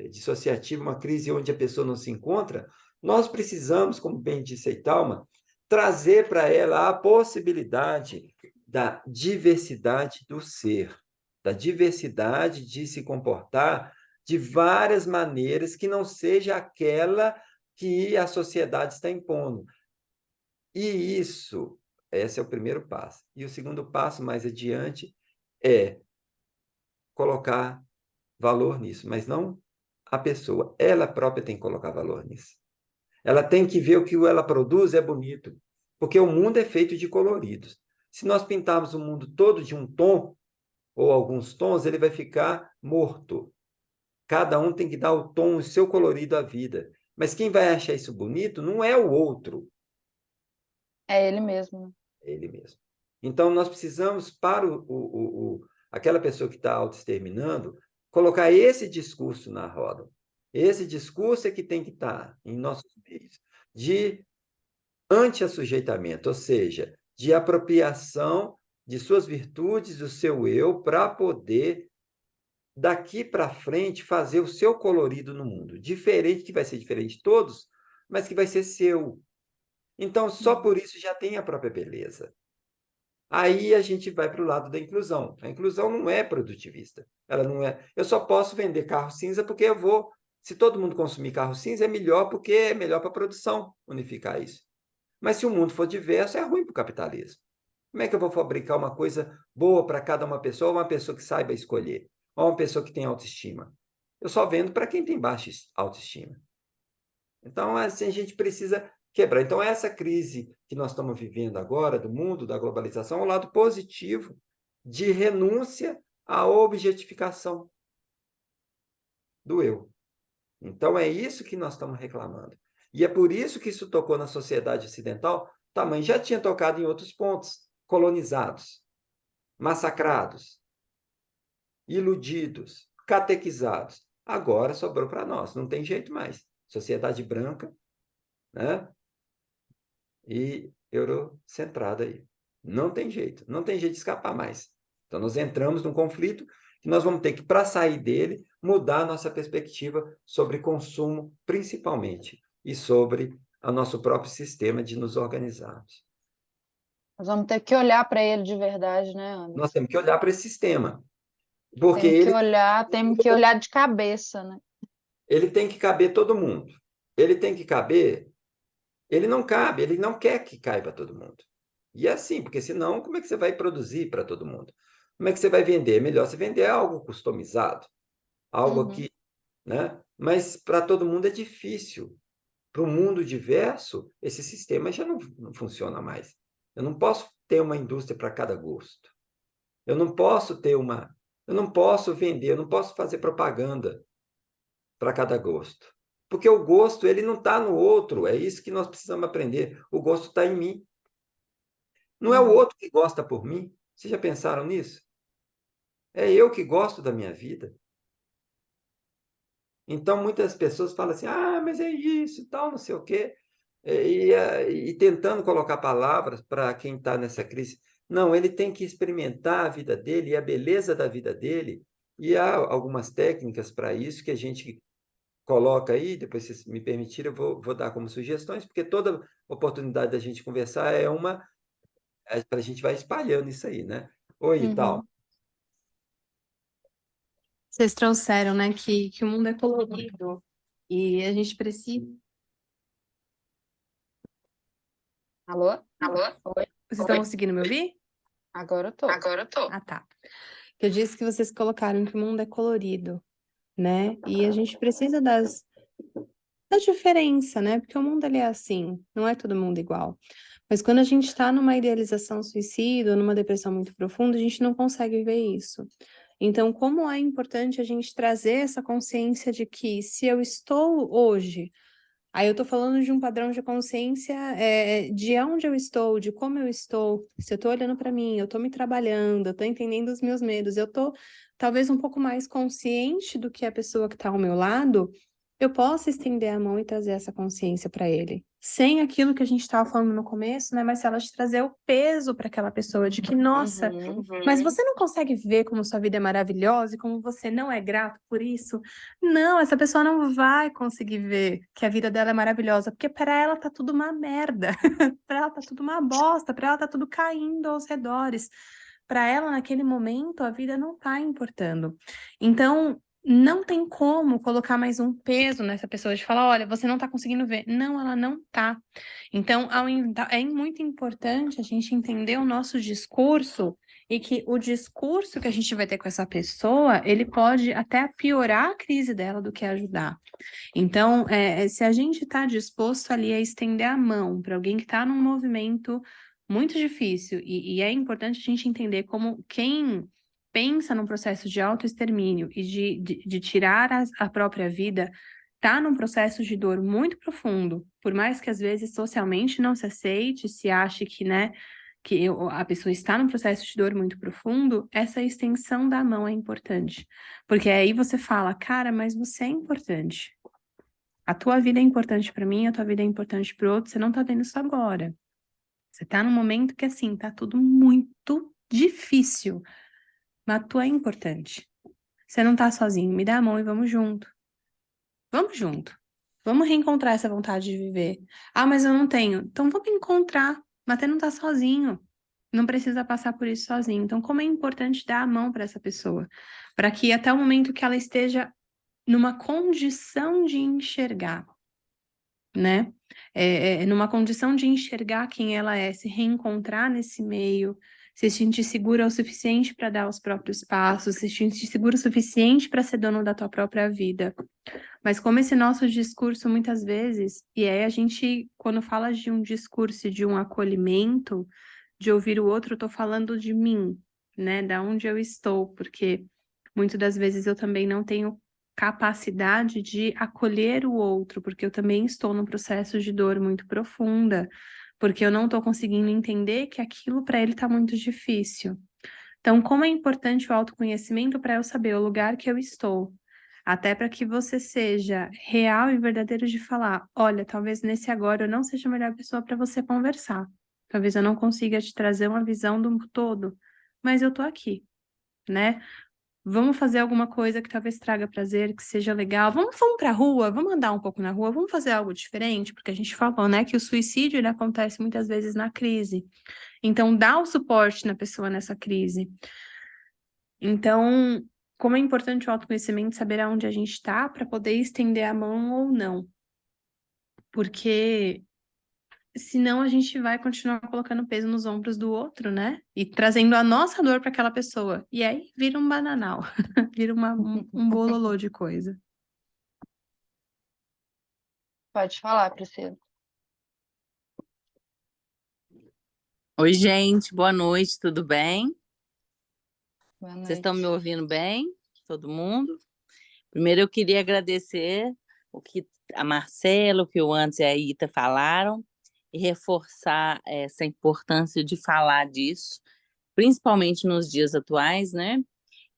dissociativa, uma crise onde a pessoa não se encontra, nós precisamos, como bem disse Eitalma, trazer para ela a possibilidade da diversidade do ser, da diversidade de se comportar de várias maneiras que não seja aquela que a sociedade está impondo. E esse é o primeiro passo. E o segundo passo, mais adiante, é colocar valor nisso, mas não a pessoa. Ela própria tem que colocar valor nisso. Ela tem que ver o que ela produz é bonito, porque o mundo é feito de coloridos. Se nós pintarmos o mundo todo de um tom, ou alguns tons, ele vai ficar morto. Cada um tem que dar o tom, o seu colorido à vida. Mas quem vai achar isso bonito não é o outro, É ele mesmo, né? é ele mesmo. Então, nós precisamos, para aquela pessoa que está autoexterminando, colocar esse discurso na roda. Esse discurso é que tem que estar em nossos meios, de anti-assujeitamento, ou seja, de apropriação de suas virtudes, do seu eu, para poder, daqui para frente, fazer o seu colorido no mundo. Diferente, que vai ser diferente de todos, mas que vai ser seu. Então, só por isso já tem a própria beleza. Aí a gente vai para o lado da inclusão. A inclusão não é produtivista. Ela não é. Eu só posso vender carro cinza porque eu vou. Se todo mundo consumir carro cinza, é melhor porque é melhor para a produção unificar isso. Mas se o mundo for diverso, é ruim para o capitalismo. Como é que eu vou fabricar uma coisa boa para cada uma pessoa que saiba escolher, ou uma pessoa que tem autoestima? Eu só vendo para quem tem baixa autoestima. Então, assim, a gente precisa quebrar. Então, essa crise que nós estamos vivendo agora, do mundo, da globalização, é o lado positivo de renúncia à objetificação do eu. Então, é isso que nós estamos reclamando. E é por isso que isso tocou na sociedade ocidental, também já tinha tocado em outros pontos, colonizados, massacrados, iludidos, catequizados. Agora sobrou para nós, não tem jeito mais. Sociedade branca, né? E eurocentrada aí. Não tem jeito de escapar mais. Então, nós entramos num conflito que nós vamos ter que, para sair dele, mudar a nossa perspectiva sobre consumo, principalmente, e sobre o nosso próprio sistema de nos organizarmos. Nós vamos ter que olhar para ele de verdade, né, Anderson? Nós temos que olhar para esse sistema, porque ele Temos que olhar de cabeça, né? tem que caber todo mundo. Ele tem que caber, ele não cabe, ele não quer que caiba todo mundo. E é assim, porque senão, como é que você vai produzir para todo mundo? Como é que você vai vender? É melhor você vender algo customizado, algo que, né? Mas para todo mundo é difícil. Para o mundo diverso, esse sistema já não funciona mais. Eu não posso ter uma indústria para cada gosto. Eu não posso vender, eu não posso fazer propaganda para cada gosto. Porque o gosto, ele não está no outro, é isso que nós precisamos aprender. O gosto está em mim. Não é o outro que gosta por mim. Vocês já pensaram nisso? É eu que gosto da minha vida. Então, muitas pessoas falam assim, mas é isso, tal, não sei o quê, e tentando colocar palavras para quem está nessa crise. Não, ele tem que experimentar a vida dele e a beleza da vida dele, e há algumas técnicas para isso que a gente coloca aí, depois, se me permitirem, eu vou dar como sugestões, porque toda oportunidade da gente conversar para a gente vai espalhando isso aí, né? Oi, e tal. Vocês trouxeram, né, que o mundo é colorido e a gente precisa. Alô? Alô? Oi? Vocês estão conseguindo me ouvir? Agora eu tô. Agora eu tô. Ah, tá. Eu disse que vocês colocaram que o mundo é colorido, né? E a gente precisa da diferença, né? Porque o mundo ele é assim, não é todo mundo igual. Mas quando a gente está numa idealização suicida, ou numa depressão muito profunda, a gente não consegue ver isso. Então, como é importante a gente trazer essa consciência de que se eu estou hoje, aí eu tô falando de um padrão de consciência de onde eu estou, de como eu estou, se eu tô olhando para mim, eu tô me trabalhando, eu tô entendendo os meus medos, eu tô talvez um pouco mais consciente do que a pessoa que está ao meu lado, eu posso estender a mão e trazer essa consciência para ele. Sem aquilo que a gente estava falando no começo, né, Marcela, de trazer o peso para aquela pessoa, de que, nossa, mas você não consegue ver como sua vida é maravilhosa e como você não é grato por isso? Não, essa pessoa não vai conseguir ver que a vida dela é maravilhosa, porque para ela tá tudo uma merda, para ela tá tudo uma bosta, para ela tá tudo caindo aos redores. Para ela, naquele momento, a vida não tá importando. Então, não tem como colocar mais um peso nessa pessoa de falar, olha, você não tá conseguindo ver. Não, ela não tá. Então, é muito importante a gente entender o nosso discurso e que o discurso que a gente vai ter com essa pessoa, ele pode até piorar a crise dela do que ajudar. Então, se a gente está disposto ali a estender a mão para alguém que está num movimento muito difícil, e é importante a gente entender como quem pensa num processo de autoextermínio e de tirar a própria vida, está num processo de dor muito profundo, por mais que às vezes socialmente não se aceite, se ache que, né, a pessoa está num processo de dor muito profundo, essa extensão da mão é importante. Porque aí você fala, cara, mas você é importante. A tua vida é importante para mim, a tua vida é importante para o outro, você não tá vendo isso agora. Você tá num momento que, assim, tá tudo muito difícil, mas tu é importante. Você não tá sozinho, me dá a mão e vamos junto. Vamos junto. Vamos reencontrar essa vontade de viver. Ah, mas eu não tenho. Então vamos encontrar, mas você não tá sozinho. Não precisa passar por isso sozinho. Então, como é importante dar a mão para essa pessoa, para que até o momento que ela esteja numa condição de enxergar, né? Numa condição de enxergar quem ela é, se reencontrar nesse meio, se sentir segura o suficiente para dar os próprios passos, se sentir segura o suficiente para ser dono da tua própria vida. Mas como esse nosso discurso muitas vezes, e aí a gente, quando fala de um discurso, de um acolhimento, de ouvir o outro, eu tô falando de mim, né? Da onde eu estou, porque muitas das vezes eu também não tenho capacidade de acolher o outro, porque eu também estou num processo de dor muito profunda, porque eu não estou conseguindo entender que aquilo para ele está muito difícil. Então, como é importante o autoconhecimento para eu saber o lugar que eu estou, até para que você seja real e verdadeiro de falar, olha, talvez nesse agora eu não seja a melhor pessoa para você conversar. talvez eu não consiga te trazer uma visão do todo, mas eu tô aqui, né? Vamos fazer alguma coisa que talvez traga prazer, que seja legal. Vamos pra rua, vamos andar um pouco na rua, vamos fazer algo diferente, porque a gente falou, né, que o suicídio ele acontece muitas vezes na crise. Então, dá o suporte na pessoa nessa crise. Então, como é importante o autoconhecimento, saber aonde a gente está para poder estender a mão ou não. Porque senão a gente vai continuar colocando peso nos ombros do outro, né? E trazendo a nossa dor para aquela pessoa. E aí vira um bananal, vira um bololô de coisa. Pode falar, Priscila. Oi, gente, boa noite, tudo bem? Boa Vocês estão me noite. ouvindo bem? Todo mundo? Primeiro eu queria agradecer o que a Marcela, o que o Anderson e a Ita falaram e reforçar essa importância de falar disso, principalmente nos dias atuais, né?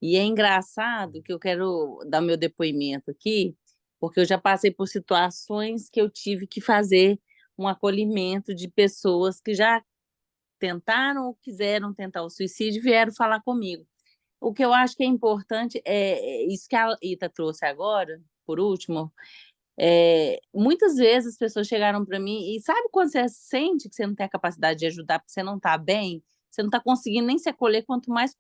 E é engraçado que eu quero dar meu depoimento aqui, porque eu já passei por situações que eu tive que fazer um acolhimento de pessoas que já tentaram ou quiseram tentar o suicídio e vieram falar comigo. O que eu acho que é importante é isso que a Ita trouxe agora, por último. Muitas vezes as pessoas chegaram para mim e sabe quando você sente que você não tem a capacidade de ajudar porque você não está bem? Você não está conseguindo nem se acolher, quanto mais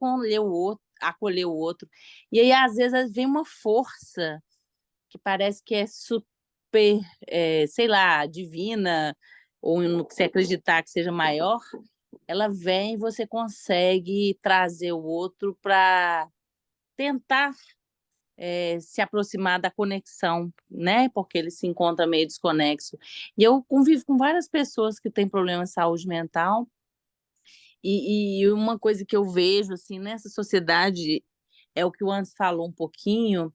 acolher o outro. E aí, às vezes, vem uma força que parece que é super, sei lá, divina, ou no que você acreditar que seja maior, ela vem e você consegue trazer o outro para tentar se aproximar da conexão, né? Porque ele se encontra meio desconexo. E eu convivo com várias pessoas que têm problemas de saúde mental, e uma coisa que eu vejo assim nessa sociedade é o que o Anderson falou um pouquinho,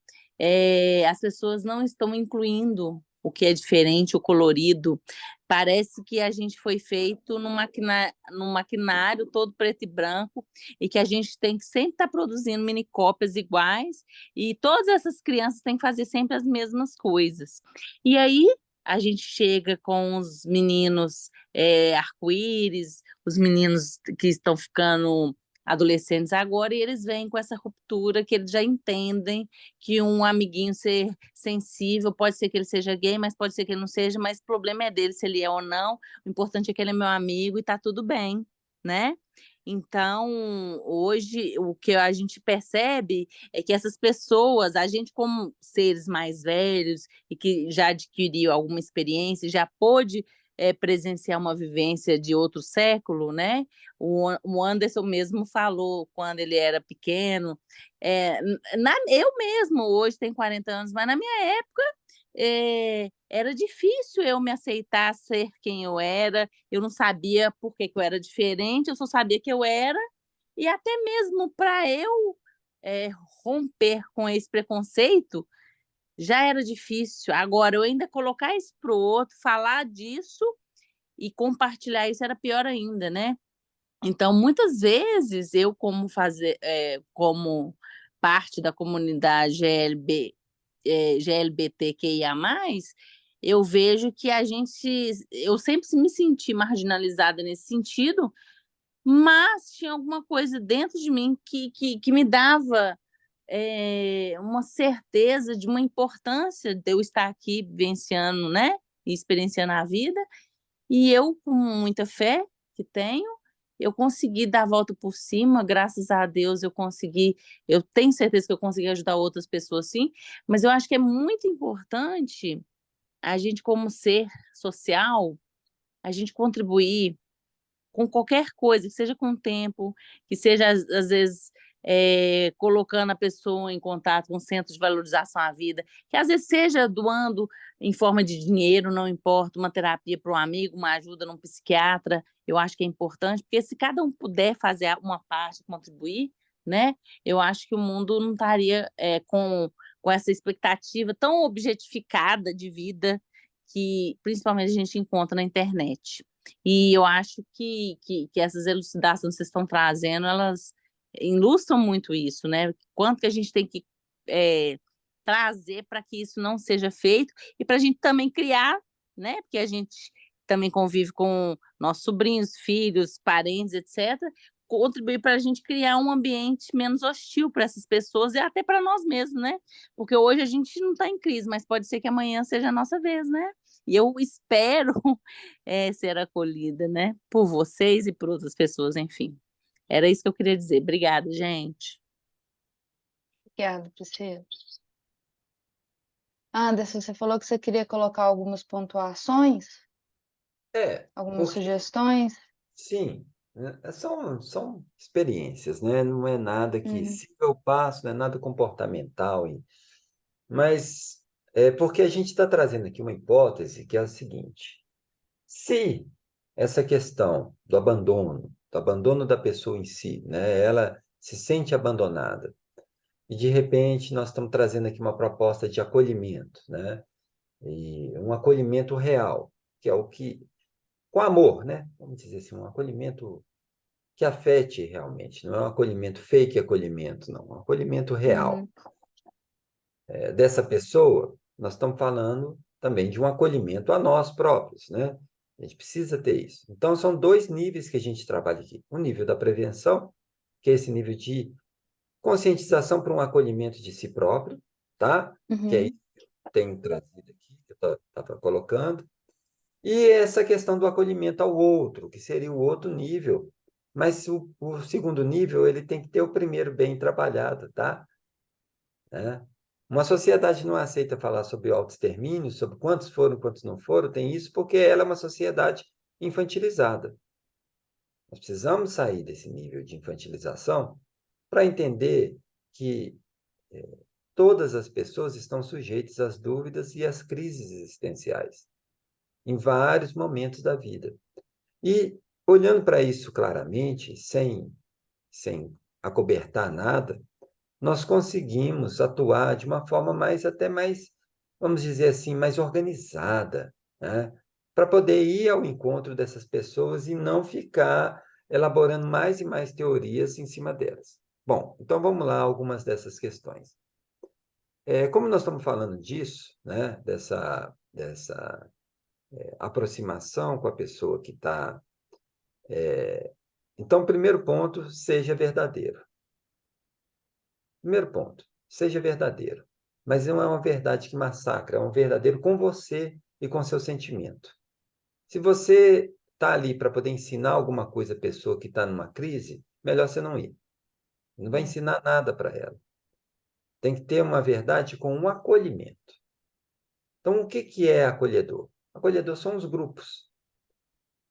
as pessoas não estão incluindo o que é diferente, o colorido. Parece que a gente foi feito num maquinário todo preto e branco e que a gente tem que sempre estar produzindo mini cópias iguais e todas essas crianças têm que fazer sempre as mesmas coisas. E aí a gente chega com os meninos arco-íris, os meninos que estão ficando adolescentes agora, e eles vêm com essa ruptura que eles já entendem que um amiguinho ser sensível, pode ser que ele seja gay, mas pode ser que ele não seja, mas o problema é dele se ele é ou não, o importante é que ele é meu amigo e tá tudo bem, né? Então, hoje, o que a gente percebe é que essas pessoas, a gente como seres mais velhos e que já adquiriu alguma experiência, já pôde presenciar uma vivência de outro século, né? O Anderson mesmo falou quando ele era pequeno. Eu mesmo hoje tenho 40 anos, mas na minha época era difícil eu me aceitar ser quem eu era. Eu não sabia por que eu era diferente, eu só sabia que eu era. E até mesmo para eu romper com esse preconceito, já era difícil. Agora, eu ainda colocar isso para o outro, falar disso e compartilhar isso era pior ainda, né? Então, muitas vezes, eu, como parte da comunidade GLBTQIA+, eu vejo que eu sempre me senti marginalizada nesse sentido, mas tinha alguma coisa dentro de mim que me dava uma certeza de uma importância de eu estar aqui vivenciando, né, e experienciando a vida, e eu, com muita fé que tenho, eu consegui dar a volta por cima, graças a Deus eu tenho certeza que eu consegui ajudar outras pessoas sim, mas eu acho que é muito importante a gente, como ser social, a gente contribuir com qualquer coisa, que seja com o tempo, que seja, às vezes, colocando a pessoa em contato com o centro de valorização à vida, que às vezes seja doando em forma de dinheiro, não importa, uma terapia para um amigo, uma ajuda num psiquiatra, eu acho que é importante, porque se cada um puder fazer uma parte, contribuir, né, eu acho que o mundo não estaria com essa expectativa tão objetificada de vida que principalmente a gente encontra na internet. E eu acho que essas elucidações que vocês estão trazendo, elas ilustram muito isso, né? Quanto que a gente tem que trazer para que isso não seja feito e para a gente também criar, né? Porque a gente também convive com nossos sobrinhos, filhos, parentes, etc., contribuir para a gente criar um ambiente menos hostil para essas pessoas e até para nós mesmos, né? Porque hoje a gente não está em crise, mas pode ser que amanhã seja a nossa vez, né? E eu espero ser acolhida, né? Por vocês e por outras pessoas, enfim. Era isso que eu queria dizer. Obrigada, gente. Obrigada, Priscila. Anderson, você falou que você queria colocar algumas pontuações, algumas Porque, sugestões. sim, né, são experiências, né? Não é nada que Uhum. siga o passo, não é nada comportamental, mas é porque a gente está trazendo aqui uma hipótese que é a seguinte: se essa questão do abandono da pessoa em si, né? Ela se sente abandonada, e de repente nós estamos trazendo aqui uma proposta de acolhimento, né? E um acolhimento real, que é o que, com amor, né? Vamos dizer assim, um acolhimento que afete realmente, não é um acolhimento fake acolhimento, não, um acolhimento real. Uhum. Dessa pessoa, nós estamos falando também de um acolhimento a nós próprios, né? A gente precisa ter isso. Então, são dois níveis que a gente trabalha aqui. O nível da prevenção, que é esse nível de conscientização para um acolhimento de si próprio, tá? Que é Uhum. isso que eu tenho trazido aqui, que eu estava colocando. E essa questão do acolhimento ao outro, que seria o outro nível. Mas o segundo nível, ele tem que ter o primeiro bem trabalhado, tá? Né? Uma sociedade não aceita falar sobre autoextermínio, sobre quantos foram, quantos não foram, tem isso porque ela é uma sociedade infantilizada. Nós precisamos sair desse nível de infantilização para entender que todas as pessoas estão sujeitas às dúvidas e às crises existenciais, em vários momentos da vida. E, olhando para isso claramente, sem acobertar nada, nós conseguimos atuar de uma forma até mais, vamos dizer assim, mais organizada, né? Para poder ir ao encontro dessas pessoas e não ficar elaborando mais e mais teorias em cima delas. Bom, então vamos lá, algumas dessas questões. Como nós estamos falando disso, né, dessa aproximação com a pessoa que está. Então, primeiro ponto, seja verdadeiro. Primeiro ponto, seja verdadeiro. Mas não é uma verdade que massacra, é um verdadeiro com você e com seu sentimento. Se você está ali para poder ensinar alguma coisa à pessoa que está numa crise, melhor você não ir. Não vai ensinar nada para ela. Tem que ter uma verdade com um acolhimento. Então, o que é acolhedor? Acolhedor são os grupos.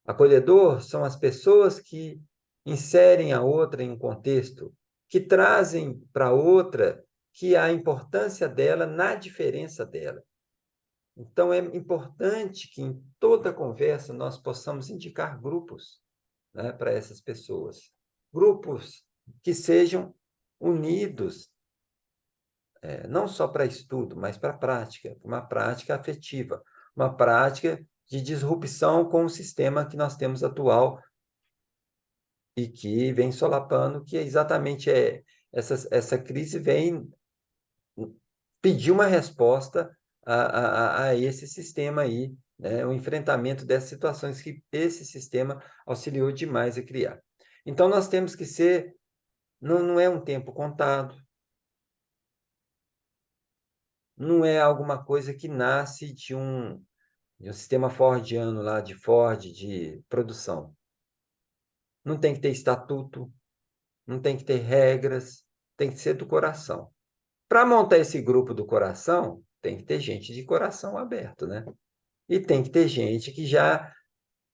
Acolhedor são as pessoas que inserem a outra em um contexto, que trazem para a outra que a importância dela na diferença dela. Então, é importante que em toda conversa nós possamos indicar grupos, né, para essas pessoas. Grupos que sejam unidos, não só para estudo, mas para prática, uma prática afetiva, uma prática de disrupção com o sistema que nós temos atual e que vem solapando, que exatamente essa crise vem pedir uma resposta a esse sistema aí, né? O enfrentamento dessas situações que esse sistema auxiliou demais a criar. Então, nós temos que ser, não é um tempo contado, não é alguma coisa que nasce de um sistema fordiano lá, de Ford, de produção. Não tem que ter estatuto, não tem que ter regras, tem que ser do coração. Para montar esse grupo do coração, tem que ter gente de coração aberto, né? E tem que ter gente que já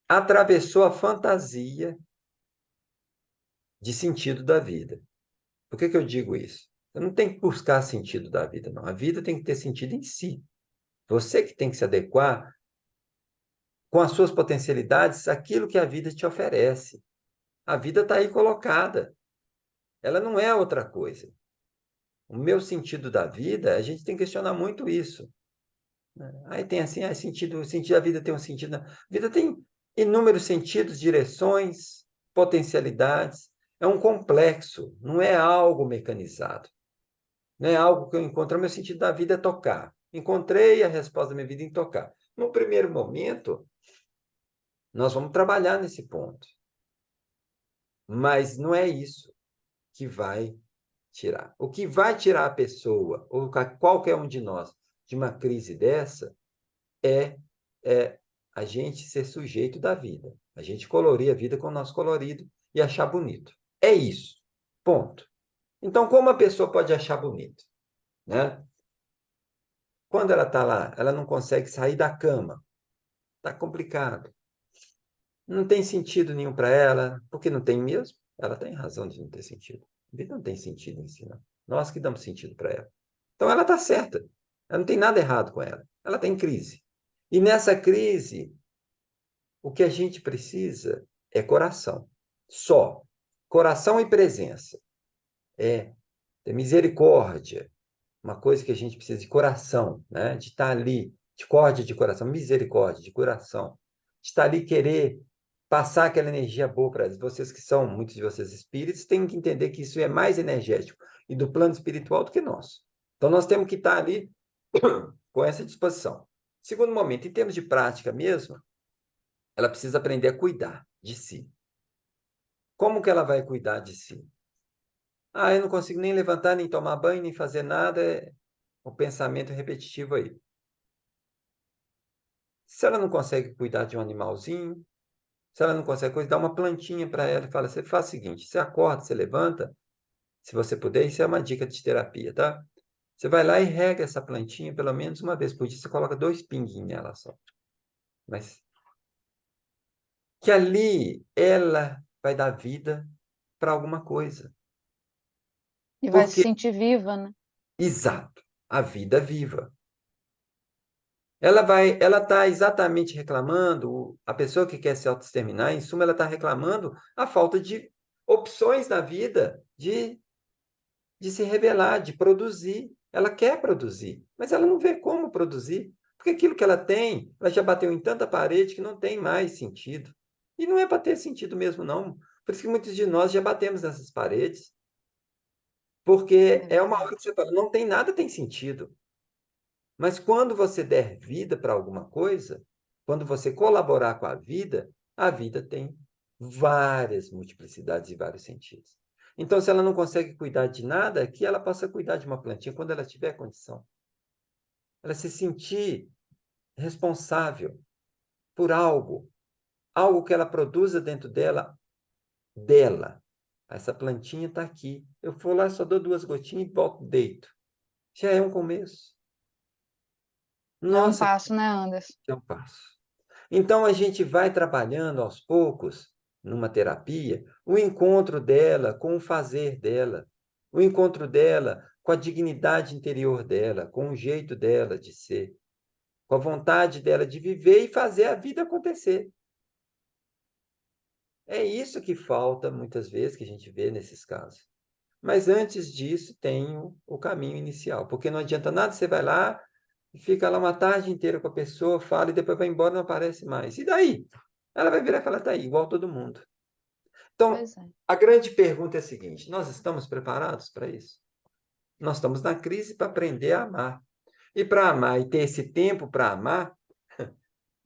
atravessou a fantasia de sentido da vida. Por que eu digo isso? Você não tem que buscar sentido da vida, não. A vida tem que ter sentido em si. Você que tem que se adequar com as suas potencialidades àquilo que a vida te oferece. A vida está aí colocada. Ela não é outra coisa. O meu sentido da vida, a gente tem que questionar muito isso. Aí tem assim, o sentido da vida tem um sentido. A vida tem inúmeros sentidos, direções, potencialidades. É um complexo, não é algo mecanizado. Não é algo que eu encontro. O meu sentido da vida é tocar. Encontrei a resposta da minha vida em tocar. No primeiro momento, Nós vamos trabalhar nesse ponto. Mas não é isso que vai tirar. O que vai tirar a pessoa, ou qualquer um de nós, de uma crise dessa, é a gente ser sujeito da vida. A gente colorir a vida com o nosso colorido e achar bonito. É isso. Ponto. Então, como a pessoa pode achar bonito? Né? Quando ela está lá, ela não consegue sair da cama. Está complicado. Não tem sentido nenhum para ela, porque não tem mesmo. Ela tem razão de não ter sentido. A vida não tem sentido em si, não. Nós que damos sentido para ela. Então, ela está certa. Ela não tem nada errado com ela. Ela tem crise. E nessa crise, o que a gente precisa é coração. Só. Coração e presença. Ter misericórdia. Uma coisa que a gente precisa de coração, né? De estar ali. De córdia de coração. Misericórdia de coração. De estar ali querer passar aquela energia boa para eles. Vocês que são, muitos de vocês espíritos, têm que entender que isso é mais energético e do plano espiritual do que nós. Então, nós temos que estar ali com essa disposição. Segundo momento, em termos de prática mesmo, ela precisa aprender a cuidar de si. Como que ela vai cuidar de si? Eu não consigo nem levantar, nem tomar banho, nem fazer nada. É o pensamento repetitivo aí. Se ela não consegue cuidar de um animalzinho, se ela não consegue cuidar, dá uma plantinha para ela e fala, você faz o seguinte, você acorda, você levanta, se você puder, isso é uma dica de terapia, tá? Você vai lá e rega essa plantinha pelo menos uma vez por dia, você coloca 2 pinguinhos nela só. Mas que ali ela vai dar vida para alguma coisa. E vai se Porque, sentir viva, né? exato, a vida viva. Ela está exatamente reclamando, a pessoa que quer se autoexterminar, em suma, ela está reclamando a falta de opções na vida, de se revelar, de produzir. Ela quer produzir, mas ela não vê como produzir, porque aquilo que ela tem, ela já bateu em tanta parede que não tem mais sentido. E não é para ter sentido mesmo, não. Por isso que muitos de nós já batemos nessas paredes, porque é uma hora que você fala, não tem nada, tem sentido. Mas quando você der vida para alguma coisa, quando você colaborar com a vida tem várias multiplicidades e vários sentidos. Então, se ela não consegue cuidar de nada, que ela possa cuidar de uma plantinha quando ela tiver condição. Ela se sentir responsável por algo, algo que ela produza dentro dela. Essa plantinha está aqui. Eu vou lá, só dou 2 gotinhas e volto, deito. Já é um começo. Já é um Nossa, passo, né, Anderson? que é um passo. Então, a gente vai trabalhando aos poucos, numa terapia, o encontro dela com o fazer dela, o encontro dela com a dignidade interior dela, com o jeito dela de ser, com a vontade dela de viver e fazer a vida acontecer. É isso que falta, muitas vezes, que a gente vê nesses casos. Mas antes disso, tem o caminho inicial, porque não adianta nada, você vai lá e fica lá uma tarde inteira com a pessoa, fala e depois vai embora e não aparece mais. E daí? Ela vai virar que ela está aí, igual todo mundo. Então, Pois é. a grande pergunta é a seguinte: nós estamos preparados para isso? Nós estamos na crise para aprender a amar. E para amar e ter esse tempo para amar,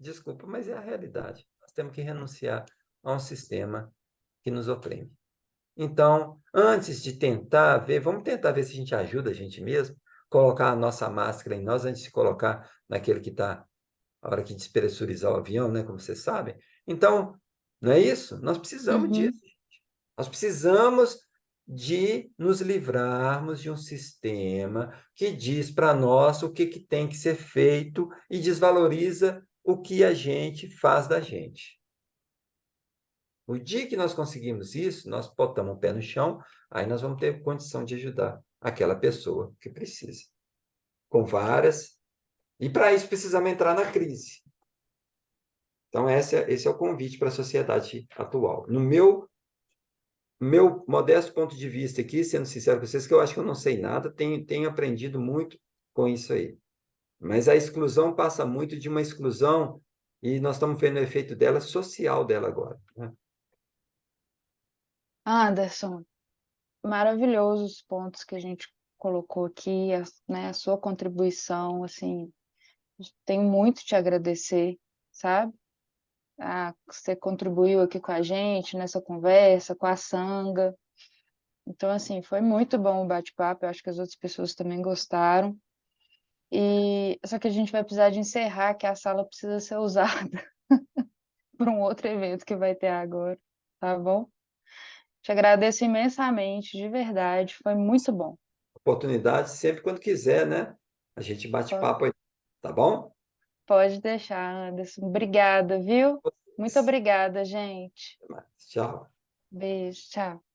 desculpa, mas é a realidade. Nós temos que renunciar a um sistema que nos oprime. Então, antes de tentar ver, vamos tentar ver se a gente ajuda a gente mesmo, colocar a nossa máscara em nós antes de colocar naquele que está, a hora que despressurizar o avião, né, como vocês sabem. Então, não é isso? Nós precisamos Uhum. disso. Nós precisamos de nos livrarmos de um sistema que diz para nós o que tem que ser feito e desvaloriza o que a gente faz da gente. O dia que nós conseguimos isso, nós botamos o pé no chão, aí nós vamos ter condição de ajudar aquela pessoa que precisa. Com várias. E para isso precisamos entrar na crise. Então, esse é o convite para a sociedade atual. No meu modesto ponto de vista aqui, sendo sincero com vocês, que eu acho que eu não sei nada, tenho aprendido muito com isso aí. Mas a exclusão passa muito de uma exclusão, e nós estamos vendo o efeito dela, social dela agora, né? Anderson, maravilhosos os pontos que a gente colocou aqui, né, a sua contribuição, assim, tenho muito te agradecer, sabe? você contribuiu aqui com a gente nessa conversa, com a Sanga. Então, assim, foi muito bom o bate-papo, eu acho que as outras pessoas também gostaram. Só que a gente vai precisar de encerrar, que a sala precisa ser usada para um outro evento que vai ter agora, tá bom? Te agradeço imensamente, de verdade, foi muito bom. Oportunidade sempre quando quiser, né? A gente bate Po- papo aí, tá bom? Pode deixar, Anderson. Obrigada, viu? Muito obrigada, gente. Até mais. Tchau. Beijo, tchau.